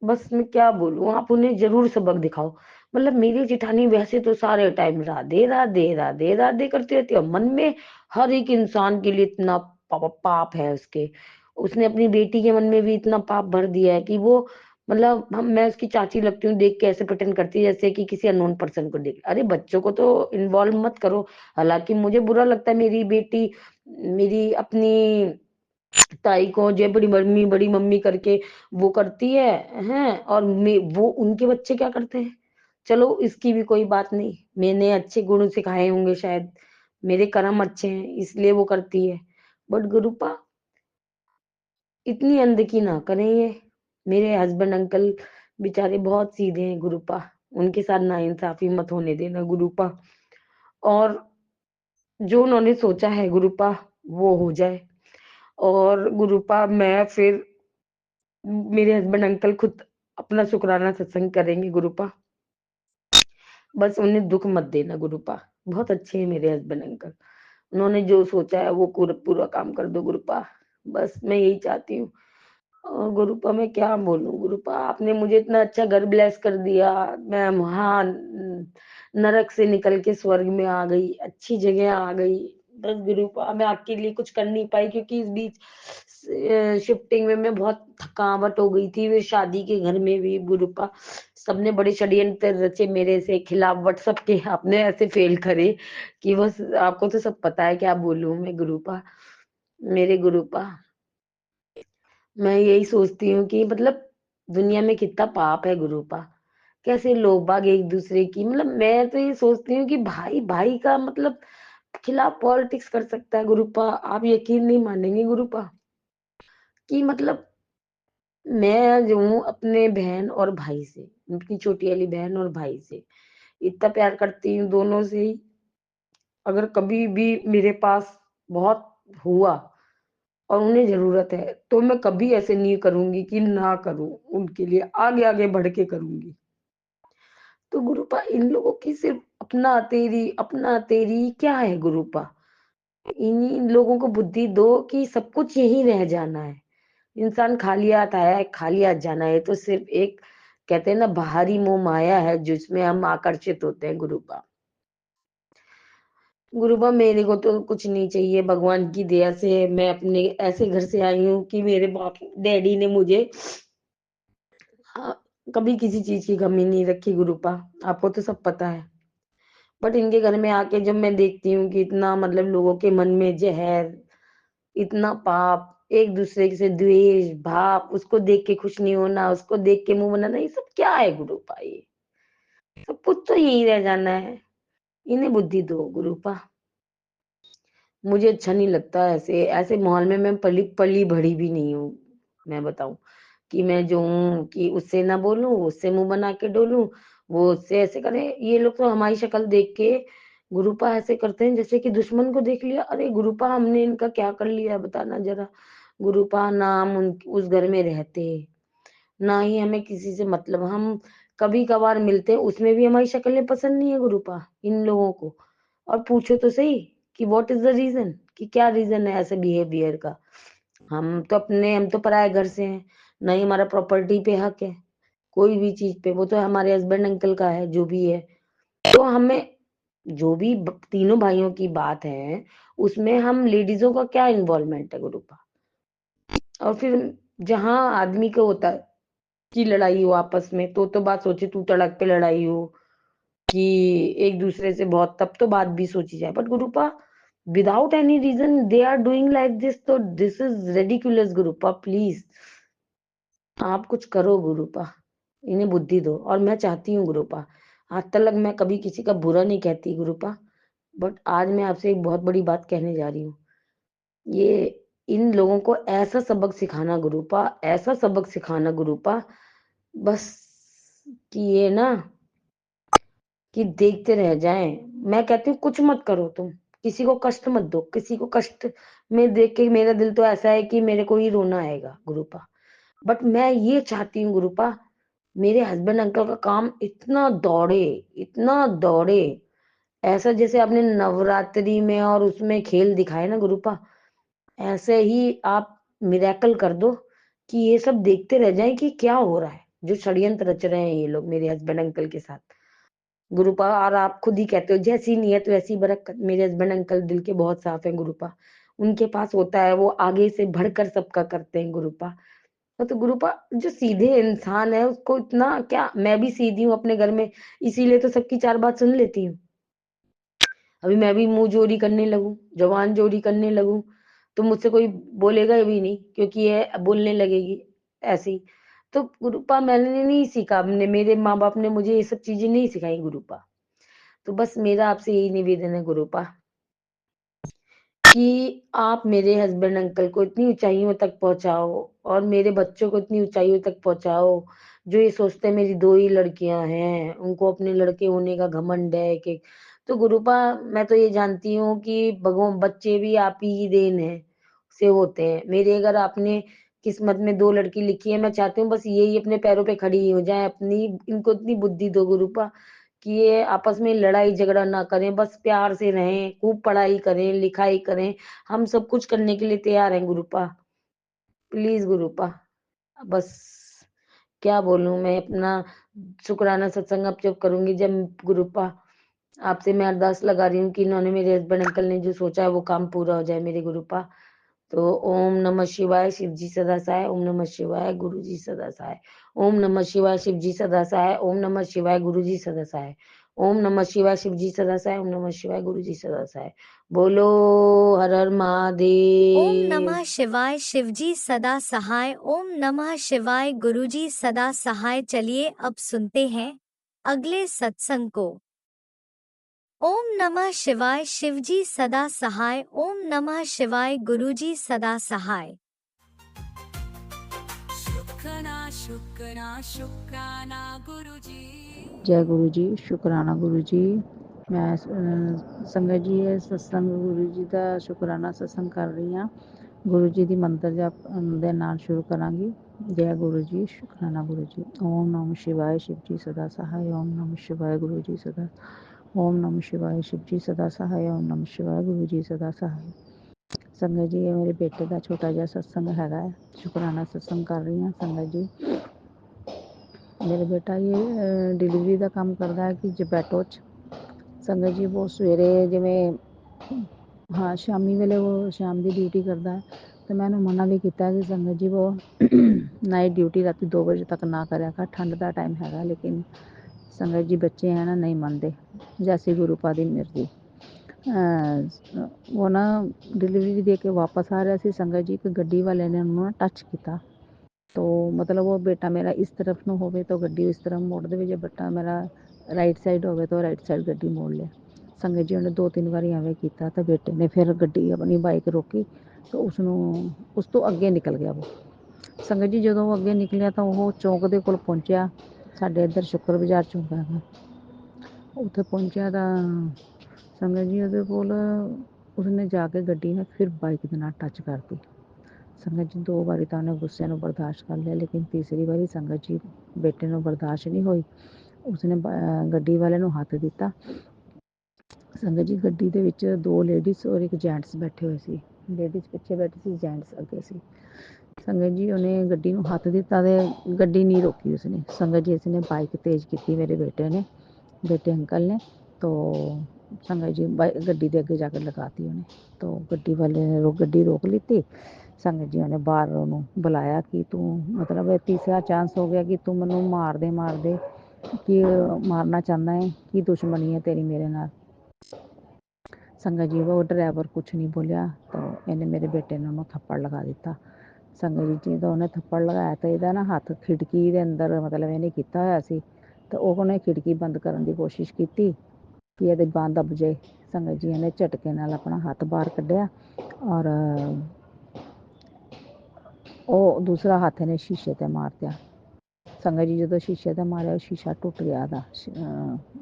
बस मैं क्या बोलूं, आप उन्हें जरूर सबक दिखाओ। मतलब मेरी जिठानी वैसे तो सारे टाइम राधे राधे राधे राधे करती रहती है, और मन में हर एक इंसान के लिए इतना पाप है उसके। उसने अपनी बेटी के मन में भी इतना पाप भर दिया है कि वो, मतलब हम, मैं उसकी चाची लगती हूँ, देख के ऐसे प्रेटेंड करती है जैसे कि किसी अननोन पर्सन को देख। अरे बच्चों को तो इन्वॉल्व मत करो। हालांकि मुझे बुरा लगता है, मेरी बेटी मेरी अपनी ताई को जो बड़ी मम्मी करके वो करती है हैं, और वो उनके बच्चे क्या करते हैं। चलो इसकी भी कोई बात नहीं, मैंने अच्छे गुण सिखाए होंगे शायद, मेरे कर्म अच्छे हैं इसलिए वो करती है। बट गुरुपा इतनी अनदेखी ना करें ये। मेरे हस्बैंड अंकल बेचारे बहुत सीधे हैं गुरुपा, उनके साथ नाइंसाफी मत होने देना गुरुपा। और जो उन्होंने सोचा है गुरुपा वो हो जाए। और गुरुपा मैं फिर, मेरे हस्बैंड अंकल खुद अपना शुक्राना सत्संग करेंगे गुरुपा। बस उन्हें दुख मत देना गुरुपा, बहुत अच्छे हैं मेरे हस्बैंड अंकल, उन्होंने जो सोचा है वो पूरा पूरा काम कर दो गुरुपा। बस मैं यही चाहती हूँ। और गुरुपा मैं क्या बोलूं गुरुपा, आपने मुझे इतना अच्छा घर ब्लेस कर दिया, मैं वहां नरक से निकल के स्वर्ग में आ गई, अच्छी जगह आ गई। बस गुरुपा मैं आपके लिए कुछ कर नहीं पाई, क्योंकि इस बीच शिफ्टिंग में मैं बहुत थकावट हो गई थी, वे शादी के घर में भी गुरुपा सबने बड़े षड्यंत्र रचे मेरे से खिलाफ, व्हाट्सएप के आपने ऐसे फेल करे कि बस आपको तो सब पता है, क्या बोलूं मैं गुरुपा। मेरे गुरुपा मैं यही सोचती हूँ कि मतलब दुनिया में कितना पाप है गुरुपा, कैसे लोग बाग एक दूसरे की, मतलब मैं तो ये सोचती हूँ कि भाई भाई का मतलब खिलाफ पॉलिटिक्स कर सकता है गुरुपा। आप यकीन नहीं मानेंगे गुरुपा कि मतलब मैं जो हूँ अपने बहन और भाई से, उनकी छोटी वाली बहन और भाई से इतना प्यार करती हूँ, दोनों से ही। अगर कभी भी मेरे पास बहुत हुआ और उन्हें जरूरत है तो मैं कभी ऐसे नहीं करूंगी कि ना करूं, उनके लिए आगे आगे बढ़ के करूंगी। तो गुरुपा इन लोगों की सिर्फ अपना तेरी क्या है गुरुपा, इन लोगों को बुद्धि दो कि सब कुछ यही रह जाना है। इंसान खाली हाथ आया है, खाली हाथ जाना है। तो सिर्फ एक कहते हैं ना बाहरी मोह माया है जिसमें हम आकर्षित होते हैं गुरुपा। गुरुबा मेरे को तो कुछ नहीं चाहिए, भगवान की दया से मैं अपने ऐसे घर से आई हूँ कि मेरे बाप डैडी ने मुझे हाँ, कभी किसी चीज की कमी नहीं रखी गुरुपा, आपको तो सब पता है। बट इनके घर में आके जब मैं देखती हूँ कि इतना मतलब लोगों के मन में जहर, इतना पाप, एक दूसरे से द्वेष भाव, उसको देख के खुश नहीं होना, उसको देख के मुंह बनाना, ये सब क्या है गुरुपा? ये सब कुछ तो यही रह जाना है। इन्हें बुद्धि दो गुरुपा, मुझे अच्छा नहीं लगता ऐसे ऐसे माहौल में मैं पली पली भड़ी भी नहीं हूँ। मैं बताऊं कि मैं जो हूँ कि उससे ना बोलूं, उससे मुंह बना के डोलूं, वो उससे ऐसे करे। ये लोग तो हमारी शक्ल देख के गुरुपा ऐसे करते हैं जैसे कि दुश्मन को देख लिया। अरे गुरुपा हमने इनका क्या कर लिया बताना जरा गुरुपा, ना हम उस घर में रहते, ना ही हमें किसी से मतलब, हम कभी कभार मिलते हैं, उसमें भी हमारी शक्लें पसंद नहीं है गुरुपा इन लोगों को। और पूछो तो सही कि व्हाट इज द रीजन, कि क्या रीजन है ऐसे बिहेवियर का। हम तो पराए घर से हैं, नहीं हमारा प्रॉपर्टी पे हक है कोई भी चीज पे, वो तो हमारे हस्बैंड अंकल का है जो भी है। तो हमें जो भी तीनों भाइयों की बात है उसमें हम लेडीजों का क्या इन्वॉल्वमेंट है गुरुपा। और फिर जहां आदमी को होता है कि लड़ाई हो आपस में, तो बात सोचे तू तड़क पे लड़ाई हो कि एक दूसरे से बहुत, तब तो बात भी सोची जाए। But Gurupa without any reason they are doing like this, तो this is ridiculous Gurupa. Please आप कुछ करो गुरुपा, इन्हें बुद्धि दो। और मैं चाहती हूँ गुरुपा, आज तक मैं कभी किसी का बुरा नहीं कहती गुरुपा, बट आज मैं आपसे एक बहुत बड़ी बात कहने जा रही हूँ। ये इन लोगों को ऐसा सबक सिखाना गुरुपा, ऐसा सबक सिखाना गुरुपा, बस कि ये ना कि देखते रह जाएं। मैं कहती हूँ कुछ मत करो, तुम किसी को कष्ट मत दो, किसी को कष्ट में देख के मेरा दिल तो ऐसा है कि मेरे को ही रोना आएगा गुरुपा। बट मैं ये चाहती हूँ गुरुपा, मेरे हस्बैंड अंकल का काम इतना दौड़े, ऐसा जैसे आपने नवरात्रि में और उसमें खेल दिखाए ना गुरुपा, ऐसे ही आप मिरेकल कर दो कि ये सब देखते रह जाएं कि क्या हो रहा है, जो षड्यंत्र रच रहे हैं ये लोग मेरे हस्बैंड अंकल के साथ गुरुपा। और आप खुद ही कहते हो जैसी नीयत वैसी बरकत। मेरे हस्बैंड अंकल दिल के बहुत साफ हैं गुरुपा, उनके पास होता है, वो आगे से बढ़कर सबका करते हैं गुरुपा। तो गुरुपा जो सीधे इंसान है उसको इतना क्या, मैं भी सीधी हूँ अपने घर में, इसीलिए तो सबकी चार बात सुन लेती हूँ। अभी मैं भी मुंह जोरी करने लगूं, जवान जोरी करने लगूं, तो मुझसे कोई बोलेगा भी नहीं, क्योंकि ये बोलने लगेगी ऐसे ही। तो गुरुपा मैंने नहीं सीखा, हमने मेरे माँ बाप ने मुझे ये सब चीजें नहीं सिखाई गुरुपा। तो बस मेरा आपसे यही निवेदन है गुरुपा कि आप मेरे हस्बैंड अंकल को इतनी ऊंचाइयों तक पहुंचाओ और मेरे बच्चों को इतनी ऊंचाइयों तक पहुंचाओ, जो ये सोचते हैं मेरी दो ही लड़कियां हैं, उनको अपने लड़के होने का घमंड है कि। तो गुरुपा मैं तो ये जानती हूँ कि भगवान बच्चे भी आप ही देन है से होते हैं मेरे। अगर आपने किस्मत में दो लड़की लिखी है, मैं चाहती हूँ बस यही अपने पैरों पे खड़ी हो जाए अपनी, इनको इतनी बुद्धि दो गुरुपा कि ये आपस में लड़ाई झगड़ा ना करें, बस प्यार से रहें, खूब पढ़ाई करें लिखाई करें, हम सब कुछ करने के लिए तैयार हैं गुरुपा। प्लीज गुरुपा, बस क्या बोलूं मैं, अपना शुक्राना सत्संग अब जब करूंगी जब गुरुपा, आपसे मैं अरदास लगा रही हूँ कि इन्होंने मेरे हस्बैंड अंकल ने जो सोचा है वो काम पूरा हो जाए मेरे गुरुपा। तो ओम नमः शिवाय, शिव जी सदा सहाय, ओम नमः शिवाय, गुरु जी सदा सहाय, ओम नमः शिवाय, शिव जी सदा सहाय, ओम नमः शिवाय, गुरु जी सदा सहाय, ओम नमः शिवाय, शिव जी सदा सहाय, ओम नमः शिवाय, गुरु जी सदा सहाय। बोलो हर हर ओम महादेव। नमः शिवाय, शिवजी सदा सहाय। ओम नमः शिवाय, गुरुजी सदा सहाय। चलिए अब सुनते हैं अगले सत्संग को। ओम नमः शिवाय, शिवजी सदा सहाय। ओम नमः शिवाय, गुरुजी सदा सहाय। शुक्राना गुरुजी। जय गुरु जी, शुकराना गुरु जी। मैं संगत जी ਇਹ ਸਤਸੰਗ ਗੁਰੂ ਜੀ ਦਾ ਸ਼ੁਕਰਾਨਾ ਸਤਸੰਗ ਕਰ ਰਹੀ ਹਾਂ। ਗੁਰੂ ਜੀ ਦੀ ਮੰਤਰ ਜਪ ਦੇ ਨਾਲ ਸ਼ੁਰੂ ਕਰਾਂਗੀ। ਜੈ ਗੁਰੂ ਜੀ, ਸ਼ੁਕਰਾਨਾ ਗੁਰੂ ਜੀ। ਓਮ ਨਮः शिवाय, शिव जी सदा सहाय। ओम नमः शिवाय, गुरु जी सदा। ओम नमः शिवाय, शिव जी सदा सहाय। ओम नमः शिवाय, गुरु जी सदा सहाय। ਸੰਗਤ ਜੀ ਇਹ ਮੇਰੇ ਬੇਟੇ ਦਾ ਛੋਟਾ ਜਿਹਾ ਸਤਸੰਗ ਹੈਗਾ ਹੈ, ਸ਼ੁਕਰਾਨਾ ਸਤਸੰਗ ਕਰ ਰਹੀ ਹਾਂ ਸੰਗਤ ਜੀ। मेरा बेटा ये डिलीवरी का काम करता है कि जपैटो संगत जी। वो सवेरे जिमें हाँ शामी वेले वो शाम की ड्यूटी करता है, तो मैं मना भी किया कि संगत जी वो नाइट ड्यूटी रात 2 बजे तक ना करा कर, ठंड का टाइम है। लेकिन संगत जी बच्चे हैं ना, नहीं मानते, जैसी गुरुपा दी मर्जी। वो ना डिलीवरी दे के वापस आ रहा सी संगत जी, एक गड्डी वाले ने उन्होंने टच किया। तो मतलब वो बेटा मेरा इस तरफ न होवे तो गड्डी इस तरफ मोड़ दे, जो बेटा मेरा राइट साइड होवे तो राइट साइड गड्डी मोड़ ले। संगत जी उन्हें 2-3 बार एवं किया, तो बेटे ने फिर गड्डी अपनी बाइक रोकी, तो उस तो अगे निकल गया वो। संगत जी जो वो अगे निकलिया तो वो चौंक के कोल पहुंचा, साढ़े इधर शुक्र बाजार चौंक है, उत्थे पहुंचा तो संगत जी उसने जाके गड्डी ने फिर बाइक के नाल टच कर दी। ਸੰਗਤ ਜੀ 2 ਵਾਰੀ ਤਾਂ ਉਹਨੇ ਗੁੱਸੇ ਨੂੰ ਬਰਦਾਸ਼ਤ ਕਰ ਲਿਆ, ਲੇਕਿਨ ਤੀਸਰੀ ਵਾਰੀ ਸੰਗਤ ਜੀ ਬੇਟੇ ਨੂੰ ਬਰਦਾਸ਼ਤ ਨਹੀਂ ਹੋਈ। ਉਸਨੇ ਗੱਡੀ ਵਾਲੇ ਨੂੰ ਹੱਥ ਦਿੱਤਾ। ਸੰਗਤ ਜੀ ਗੱਡੀ ਦੇ ਵਿੱਚ 2 ਲੇਡੀਜ਼ ਔਰ ਇੱਕ ਜੈਂਟਸ ਬੈਠੇ ਹੋਏ ਸੀ। ਲੇਡੀਜ਼ ਪਿੱਛੇ ਬੈਠੀ ਸੀ, ਜੈਂਟਸ ਅੱਗੇ ਸੀ। ਸੰਗਤ ਜੀ ਉਹਨੇ ਗੱਡੀ ਨੂੰ ਹੱਥ ਦਿੱਤਾ ਤੇ ਗੱਡੀ ਨਹੀਂ ਰੋਕੀ ਉਸਨੇ। ਸੰਗਤ ਜੀ ਇਸਨੇ ਬਾਈਕ ਤੇਜ਼ ਕੀਤੀ, ਮੇਰੇ ਬੇਟੇ ਅੰਕਲ ਨੇ। तो संगत जी ਗੱਡੀ ਦੇ ਅੱਗੇ ਜਾ ਕੇ ਲਗਾਤੀ ਉਹਨੇ। तो ਗੱਡੀ ਵਾਲੇ ਨੇ ਗੱਡੀ ਰੋਕ ਲਿੱਤੀ। ਸੰਗਤ ਜੀ ਉਹਨੇ ਬਾਹਰ ਉਹਨੂੰ ਬੁਲਾਇਆ ਕਿ ਤੂੰ ਮਤਲਬ ਇਹ ਤੀਸਰਾ ਚਾਂਸ ਹੋ ਗਿਆ ਕਿ ਤੂੰ ਮੈਨੂੰ ਮਾਰਦੇ ਕਿ ਮਾਰਨਾ ਚਾਹੁੰਦਾ ਹੈ, ਕੀ ਦੁਸ਼ਮਣੀ ਹੈ ਤੇਰੀ ਮੇਰੇ ਨਾਲ। ਸੰਗਤ ਜੀ ਉਹ ਡਰਾਈਵਰ ਕੁਛ ਨਹੀਂ ਬੋਲਿਆ ਤਾਂ ਇਹਨੇ ਮੇਰੇ ਬੇਟੇ ਨੇ ਉਹਨੂੰ ਥੱਪੜ ਲਗਾ ਦਿੱਤਾ। ਸੰਗਤ ਜੀ ਜਦੋਂ ਉਹਨੇ ਥੱਪੜ ਲਗਾਇਆ ਤਾਂ ਇਹਦਾ ਨਾ ਹੱਥ ਖਿੜਕੀ ਦੇ ਅੰਦਰ ਮਤਲਬ ਇਹਨੇ ਕੀਤਾ ਹੋਇਆ ਸੀ। ਤਾਂ ਉਹਨੇ ਖਿੜਕੀ ਬੰਦ ਕਰਨ ਦੀ ਕੋਸ਼ਿਸ਼ ਕੀਤੀ ਕਿ ਇਹਦੇ ਬਾਂਹ ਦੱਬ ਜਾਏ। ਸੰਗਤ ਜੀ ਇਹਨੇ ਝਟਕੇ ਨਾਲ ਆਪਣਾ ਹੱਥ ਬਾਹਰ ਕੱਢਿਆ ਔਰ ਉਹ ਦੂਸਰਾ ਹੱਥ ਇਹਨੇ ਸ਼ੀਸ਼ੇ 'ਤੇ ਮਾਰ ਦਿਆ। ਸੰਗਤ ਜੀ ਜਦੋਂ ਸ਼ੀਸ਼ੇ 'ਤੇ ਮਾਰਿਆ, ਸ਼ੀਸ਼ਾ ਟੁੱਟ ਗਿਆ ਉਹਦਾ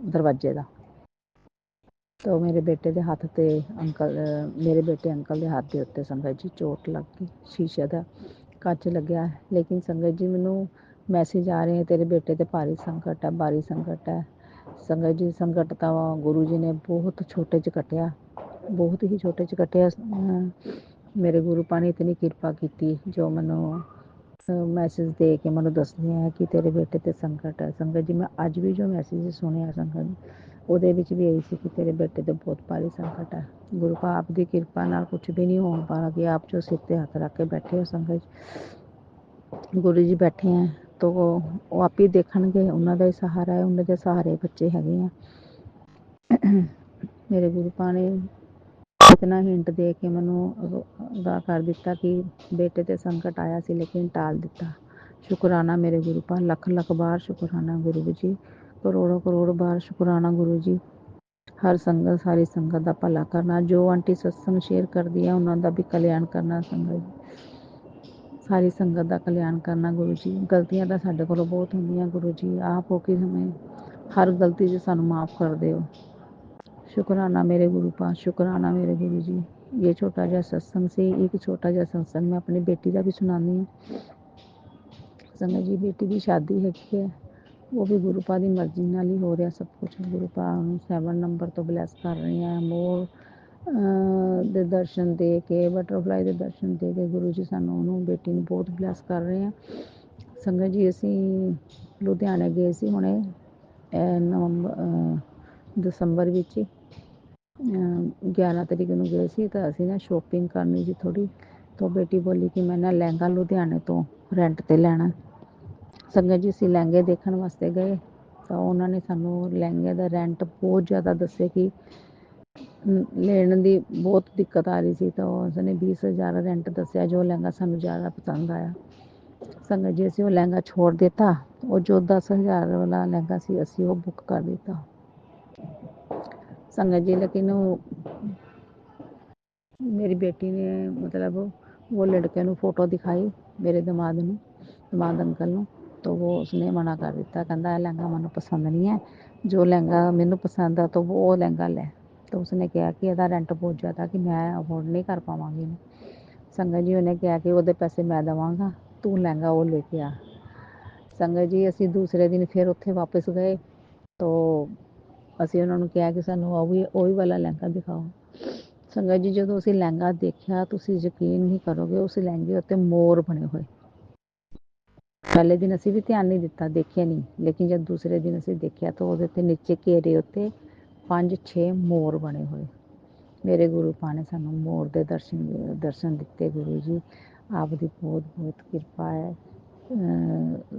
ਦਰਵਾਜ਼ੇ ਦਾ। ਤਾਂ ਮੇਰੇ ਬੇਟੇ ਦੇ ਹੱਥ 'ਤੇ ਮੇਰੇ ਬੇਟੇ ਅੰਕਲ ਦੇ ਹੱਥ ਦੇ ਉੱਤੇ ਸੰਗਤ ਜੀ ਚੋਟ ਲੱਗ ਗਈ। ਸ਼ੀਸ਼ੇ ਦਾ ਕੱਚ ਲੱਗਿਆ। ਲੇਕਿਨ ਸੰਗਤ ਜੀ ਮੈਨੂੰ ਮੈਸੇਜ ਆ ਰਹੇ ਤੇਰੇ ਬੇਟੇ 'ਤੇ ਭਾਰੀ ਸੰਕਟ ਹੈ। ਸੰਗਤ ਜੀ ਸੰਕਟ ਤਾਂ ਗੁਰੂ ਜੀ ਨੇ ਬਹੁਤ ਛੋਟੇ 'ਚ ਕੱਟਿਆ, ਬਹੁਤ ਹੀ ਛੋਟੇ 'ਚ ਕੱਟਿਆ। ਮੇਰੇ ਗੁਰੂ ਪਾ ਨੇ ਇਤਨੀ ਕਿਰਪਾ ਕੀਤੀ ਜੋ ਮੈਨੂੰ ਮੈਸੇਜ ਦੇ ਕੇ ਮੈਨੂੰ ਦੱਸਦੇ ਹੈ ਕਿ ਤੇਰੇ ਬੇਟੇ 'ਤੇ ਸੰਕਟ ਹੈ। ਸੰਗਤ ਜੀ ਮੈਂ ਅੱਜ ਵੀ ਜੋ ਮੈਸੇਜ ਸੁਣਿਆ ਸੰਗਤ ਉਹਦੇ ਵਿੱਚ ਵੀ ਇਹੀ ਸੀ ਕਿ ਤੇਰੇ ਬੇਟੇ 'ਤੇ ਬਹੁਤ ਭਾਰੀ ਸੰਕਟ ਹੈ। ਗੁਰੂ ਪਾ ਆਪ ਦੀ ਕਿਰਪਾ ਨਾਲ ਕੁਛ ਵੀ ਨਹੀਂ ਹੋ ਪਾ ਕਿ ਆਪ ਜੋ ਸਿਰ 'ਤੇ ਹੱਥ ਰੱਖ ਕੇ ਬੈਠੇ ਹੋ। ਸੰਗਤ ਗੁਰੂ ਜੀ ਬੈਠੇ ਹੈ ਤਾਂ ਉਹ ਆਪ ਹੀ ਦੇਖਣਗੇ, ਉਹਨਾਂ ਦਾ ਹੀ ਸਹਾਰਾ ਹੈ, ਉਹਨਾਂ ਦੇ ਸਹਾਰੇ ਬੱਚੇ ਹੈਗੇ ਆ। ਮੇਰੇ ਗੁਰੂ ਪਾ ਨੇ ਇਤਨਾ ਹਿੰਟ ਦੇ ਕੇ ਮੈਨੂੰ ਅਗਾਹ ਕਰ ਦਿੱਤਾ ਕਿ ਬੇਟੇ 'ਤੇ ਸੰਕਟ ਆਇਆ ਸੀ ਲੇਕਿਨ ਟਾਲ ਦਿੱਤਾ। ਸ਼ੁਕਰਾਨਾ ਮੇਰੇ ਗੁਰੂ ਪਾ, ਲੱਖ ਲੱਖ ਬਾਰ ਸ਼ੁਕਰਾਨਾ ਗੁਰੂ ਜੀ, ਕਰੋੜੋਂ ਬਾਰ ਸ਼ੁਕਰਾਨਾ ਗੁਰੂ ਜੀ। ਹਰ ਸੰਗਤ ਸਾਰੀ ਸੰਗਤ ਦਾ ਭਲਾ ਕਰਨਾ, ਜੋ ਆਂਟੀ ਸਤਸੰਗ ਸ਼ੇਅਰ ਕਰਦੀ ਹੈ ਉਹਨਾਂ ਦਾ ਵੀ ਕਲਿਆਣ ਕਰਨਾ। ਸੰਗਤ ਸਾਰੀ ਸੰਗਤ ਦਾ ਕਲਿਆਣ ਕਰਨਾ ਗੁਰੂ ਜੀ। ਗਲਤੀਆਂ ਤਾਂ ਸਾਡੇ ਕੋਲੋਂ ਬਹੁਤ ਹੁੰਦੀਆਂ ਗੁਰੂ ਜੀ, ਆਪ ਹੋ ਕੇ ਹਮੇਂ ਹਰ ਗਲਤੀ 'ਚ ਸਾਨੂੰ ਮਾफ़ ਕਰ ਦਿਓ। ਸ਼ੁਕਰਾਨਾ ਮੇਰੇ ਗੁਰੂ ਪਾ, ਸ਼ੁਕਰਾਨਾ ਮੇਰੇ ਗੁਰੂ ਜੀ। ਇਹ ਛੋਟਾ ਜਿਹਾ ਸਤਸੰਗ ਸੀ, ਇੱਕ ਛੋਟਾ ਜਿਹਾ ਸਤਸੰਗ ਮੈਂ ਆਪਣੀ ਬੇਟੀ ਦਾ ਵੀ ਸੁਣਾਉਂਦੀ ਹਾਂ। ਸੰਗਤ ਜੀ ਬੇਟੀ ਦੀ ਸ਼ਾਦੀ ਹੈਗੀ ਹੈ, ਉਹ ਵੀ ਗੁਰੂ ਪਾ ਦੀ ਮਰਜ਼ੀ ਨਾਲ ਹੀ ਹੋ ਰਿਹਾ ਸਭ ਕੁਛ। ਗੁਰੂ ਪਾ ਨੂੰ 7 ਨੰਬਰ ਤੋਂ ਬਲੈਸ ਕਰ ਰਹੀ ਹਾਂ। ਮੋਰ ਦੇ ਦਰਸ਼ਨ ਦੇ ਕੇ, ਬਟਰਫਲਾਈ ਦੇ ਦਰਸ਼ਨ ਦੇ ਕੇ ਗੁਰੂ ਜੀ ਸਾਨੂੰ ਉਹਨੂੰ ਬੇਟੀ ਨੂੰ ਬਹੁਤ ਬਲੈਸ ਕਰ ਰਹੇ ਹਾਂ। ਸੰਗਤ ਜੀ ਅਸੀਂ ਲੁਧਿਆਣੇ ਗਏ ਸੀ ਹੁਣੇ ਦਸੰਬਰ ਵਿੱਚ 11 ਤਰੀਕ ਨੂੰ ਗਏ ਸੀ। ਤਾਂ ਅਸੀਂ ਨਾ ਸ਼ੋਪਿੰਗ ਕਰਨੀ ਸੀ ਥੋੜ੍ਹੀ, ਤਾਂ ਬੇਟੀ ਬੋਲੀ ਕਿ ਮੈਂ ਨਾ ਲਹਿੰਗਾ ਲੁਧਿਆਣੇ ਤੋਂ ਰੈਂਟ 'ਤੇ ਲੈਣਾ। ਸੰਗਤ ਜੀ ਅਸੀਂ ਲਹਿੰਗੇ ਦੇਖਣ ਵਾਸਤੇ ਗਏ ਤਾਂ ਉਹਨਾਂ ਨੇ ਸਾਨੂੰ ਲਹਿੰਗੇ ਦਾ ਰੈਂਟ ਬਹੁਤ ਜ਼ਿਆਦਾ ਦੱਸੇ ਕਿ ਲੈਣ ਦੀ ਬਹੁਤ ਦਿੱਕਤ ਆ ਰਹੀ ਸੀ। ਤਾਂ ਉਸਨੇ 20,000 ਰੈਂਟ ਦੱਸਿਆ, ਜੋ ਲਹਿੰਗਾ ਸਾਨੂੰ ਜ਼ਿਆਦਾ ਪਸੰਦ ਆਇਆ। ਸੰਗਤ ਜੀ ਅਸੀਂ ਉਹ ਲਹਿੰਗਾ ਛੋੜ ਦਿੱਤਾ, ਉਹ ਜੋ 10,000 ਵਾਲਾ ਲਹਿੰਗਾ ਸੀ ਅਸੀਂ ਉਹ ਬੁੱਕ ਕਰ ਦਿੱਤਾ। संगत जी लेकिन मेरी बेटी ने मतलब वो लड़के ਨੂੰ फ़ोटो दिखाई मेरे दमाद अंकल ਨੂੰ, तो वो उसने मना कर दिता, कहता लहंगा मैंने पसंद नहीं है, जो लहंगा मैंने पसंद है तो वो लहंगा ले। तो उसने कहा कि ਇਹਦਾ ਰੈਂਟ ਬਹੁਤ ਜ਼ਿਆਦਾ कि मैं अफोर्ड नहीं कर पावांगी। संगत जी ਉਹਨੇ ਕਿਹਾ ਕਿ ਉਹਦੇ ਪੈਸੇ मैं देवांगा, तू लहंगा वो लेके आ। संगत जी ਅਸੀਂ दूसरे दिन फिर ਉੱਥੇ वापस गए तो ਅਸੀਂ ਉਹਨਾਂ ਨੂੰ ਕਿਹਾ ਕਿ ਸਾਨੂੰ ਉਹੀ ਵਾਲਾ ਲਹਿੰਗਾ ਦਿਖਾਓ। ਸੰਗਤ ਜੀ ਜਦੋਂ ਅਸੀਂ ਲਹਿੰਗਾ ਦੇਖਿਆ ਤੁਸੀਂ ਯਕੀਨ ਨਹੀਂ ਕਰੋਗੇ, ਉਸ ਲਹਿੰਗੇ ਉੱਤੇ ਮੋਰ ਬਣੇ ਹੋਏ। ਪਹਿਲੇ ਦਿਨ ਅਸੀਂ ਵੀ ਧਿਆਨ ਨਹੀਂ ਦਿੱਤਾ, ਦੇਖਿਆ ਨਹੀਂ, ਲੇਕਿਨ ਜਦ ਦੂਸਰੇ ਦਿਨ ਅਸੀਂ ਦੇਖਿਆ ਤਾਂ ਉਹਦੇ ਤੇ ਨੀਚੇ ਘੇਰੇ ਉੱਤੇ 5-6 ਮੋਰ ਬਣੇ ਹੋਏ। ਮੇਰੇ ਗੁਰੂ ਪਾ ਨੇ ਸਾਨੂੰ ਮੋਰ ਦੇ ਦਰਸ਼ਨ ਦਿੱਤੇ। ਗੁਰੂ ਜੀ ਆਪ ਦੀ ਬਹੁਤ ਬਹੁਤ ਕਿਰਪਾ ਹੈ।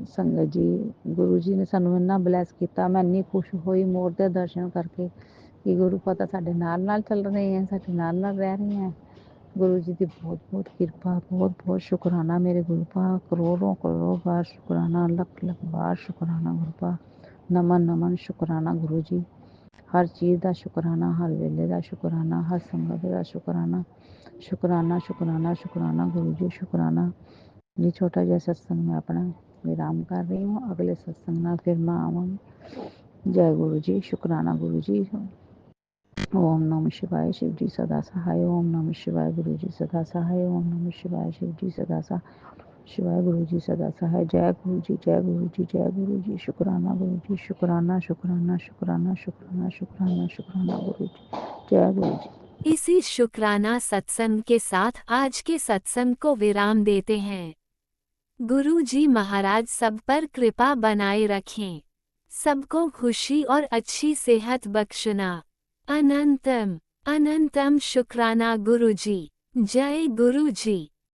ਸੰਗਤ ਜੀ ਗੁਰੂ ਜੀ ਨੇ ਸਾਨੂੰ ਇੰਨਾ ਬਲੈਸ ਕੀਤਾ, ਮੈਂ ਇੰਨੀ ਖੁਸ਼ ਹੋਈ ਮੋਰ ਦੇ ਦਰਸ਼ਨ ਕਰਕੇ ਕਿ ਗੁਰੂ ਪਤਾ ਸਾਡੇ ਨਾਲ ਚੱਲ ਰਹੇ ਹੈ, ਸਾਡੇ ਨਾਲ ਰਹਿ ਰਹੇ ਹੈ। ਗੁਰੂ ਜੀ ਦੀ ਬਹੁਤ ਬਹੁਤ ਕਿਰਪਾ, ਬਹੁਤ ਬਹੁਤ ਸ਼ੁਕਰਾਨਾ ਮੇਰੇ ਗੁਰੂ ਪਾ, ਕਰੋੜੋਂ ਬਾਰ ਸ਼ੁਕਰਾਨਾ, ਲੱਖ ਲੱਖ ਬਾਰ ਸ਼ੁਕਰਾਨਾ ਗੁਰੂ ਪਾ, ਨਮਨ ਸ਼ੁਕਰਾਨਾ ਗੁਰੂ ਜੀ। ਹਰ ਚੀਜ਼ ਦਾ ਸ਼ੁਕਰਾਨਾ, ਹਰ ਵੇਲੇ ਦਾ ਸ਼ੁਕਰਾਨਾ, ਹਰ ਸੰਗਤ ਦਾ ਸ਼ੁਕਰਾਨਾ, ਸ਼ੁਕਰਾਨਾ ਗੁਰੂ ਜੀ, ਸ਼ੁਕਰਾਨਾ। ये छोटा जिहा सत्संग मैं अपना विराम कर रही हूँ, अगले सत्संग ਨਾਲ फिर मैं आवांगी। जय गुरु जी, शुकराना गुरु जी। ओम नमः शिवाय शिव जी सदा सहाय। ओम नमः शिवाय गुरु जी सदा सहाय। ओम नमः शिवाय शिव जी सदा सहाय। शिवाय गुरु जी सदा सहाय। जय गुरु जी, जय गुरु जी, जय गुरु जी। शुक्राना गुरु जी, शुक्राना शुक्राना शुक्राना शुक्राना शुक्राना शुक्राना गुरु जी। जय गुरु जी। इसी शुक्राना सत्संग के साथ आज के सत्संग को विराम देते हैं। गुरु जी महाराज सब पर कृपा बनाए रखें, सबको खुशी और अच्छी सेहत बख्शना। अनंतम अनंतम शुक्राना गुरु जी। जय गुरु जी।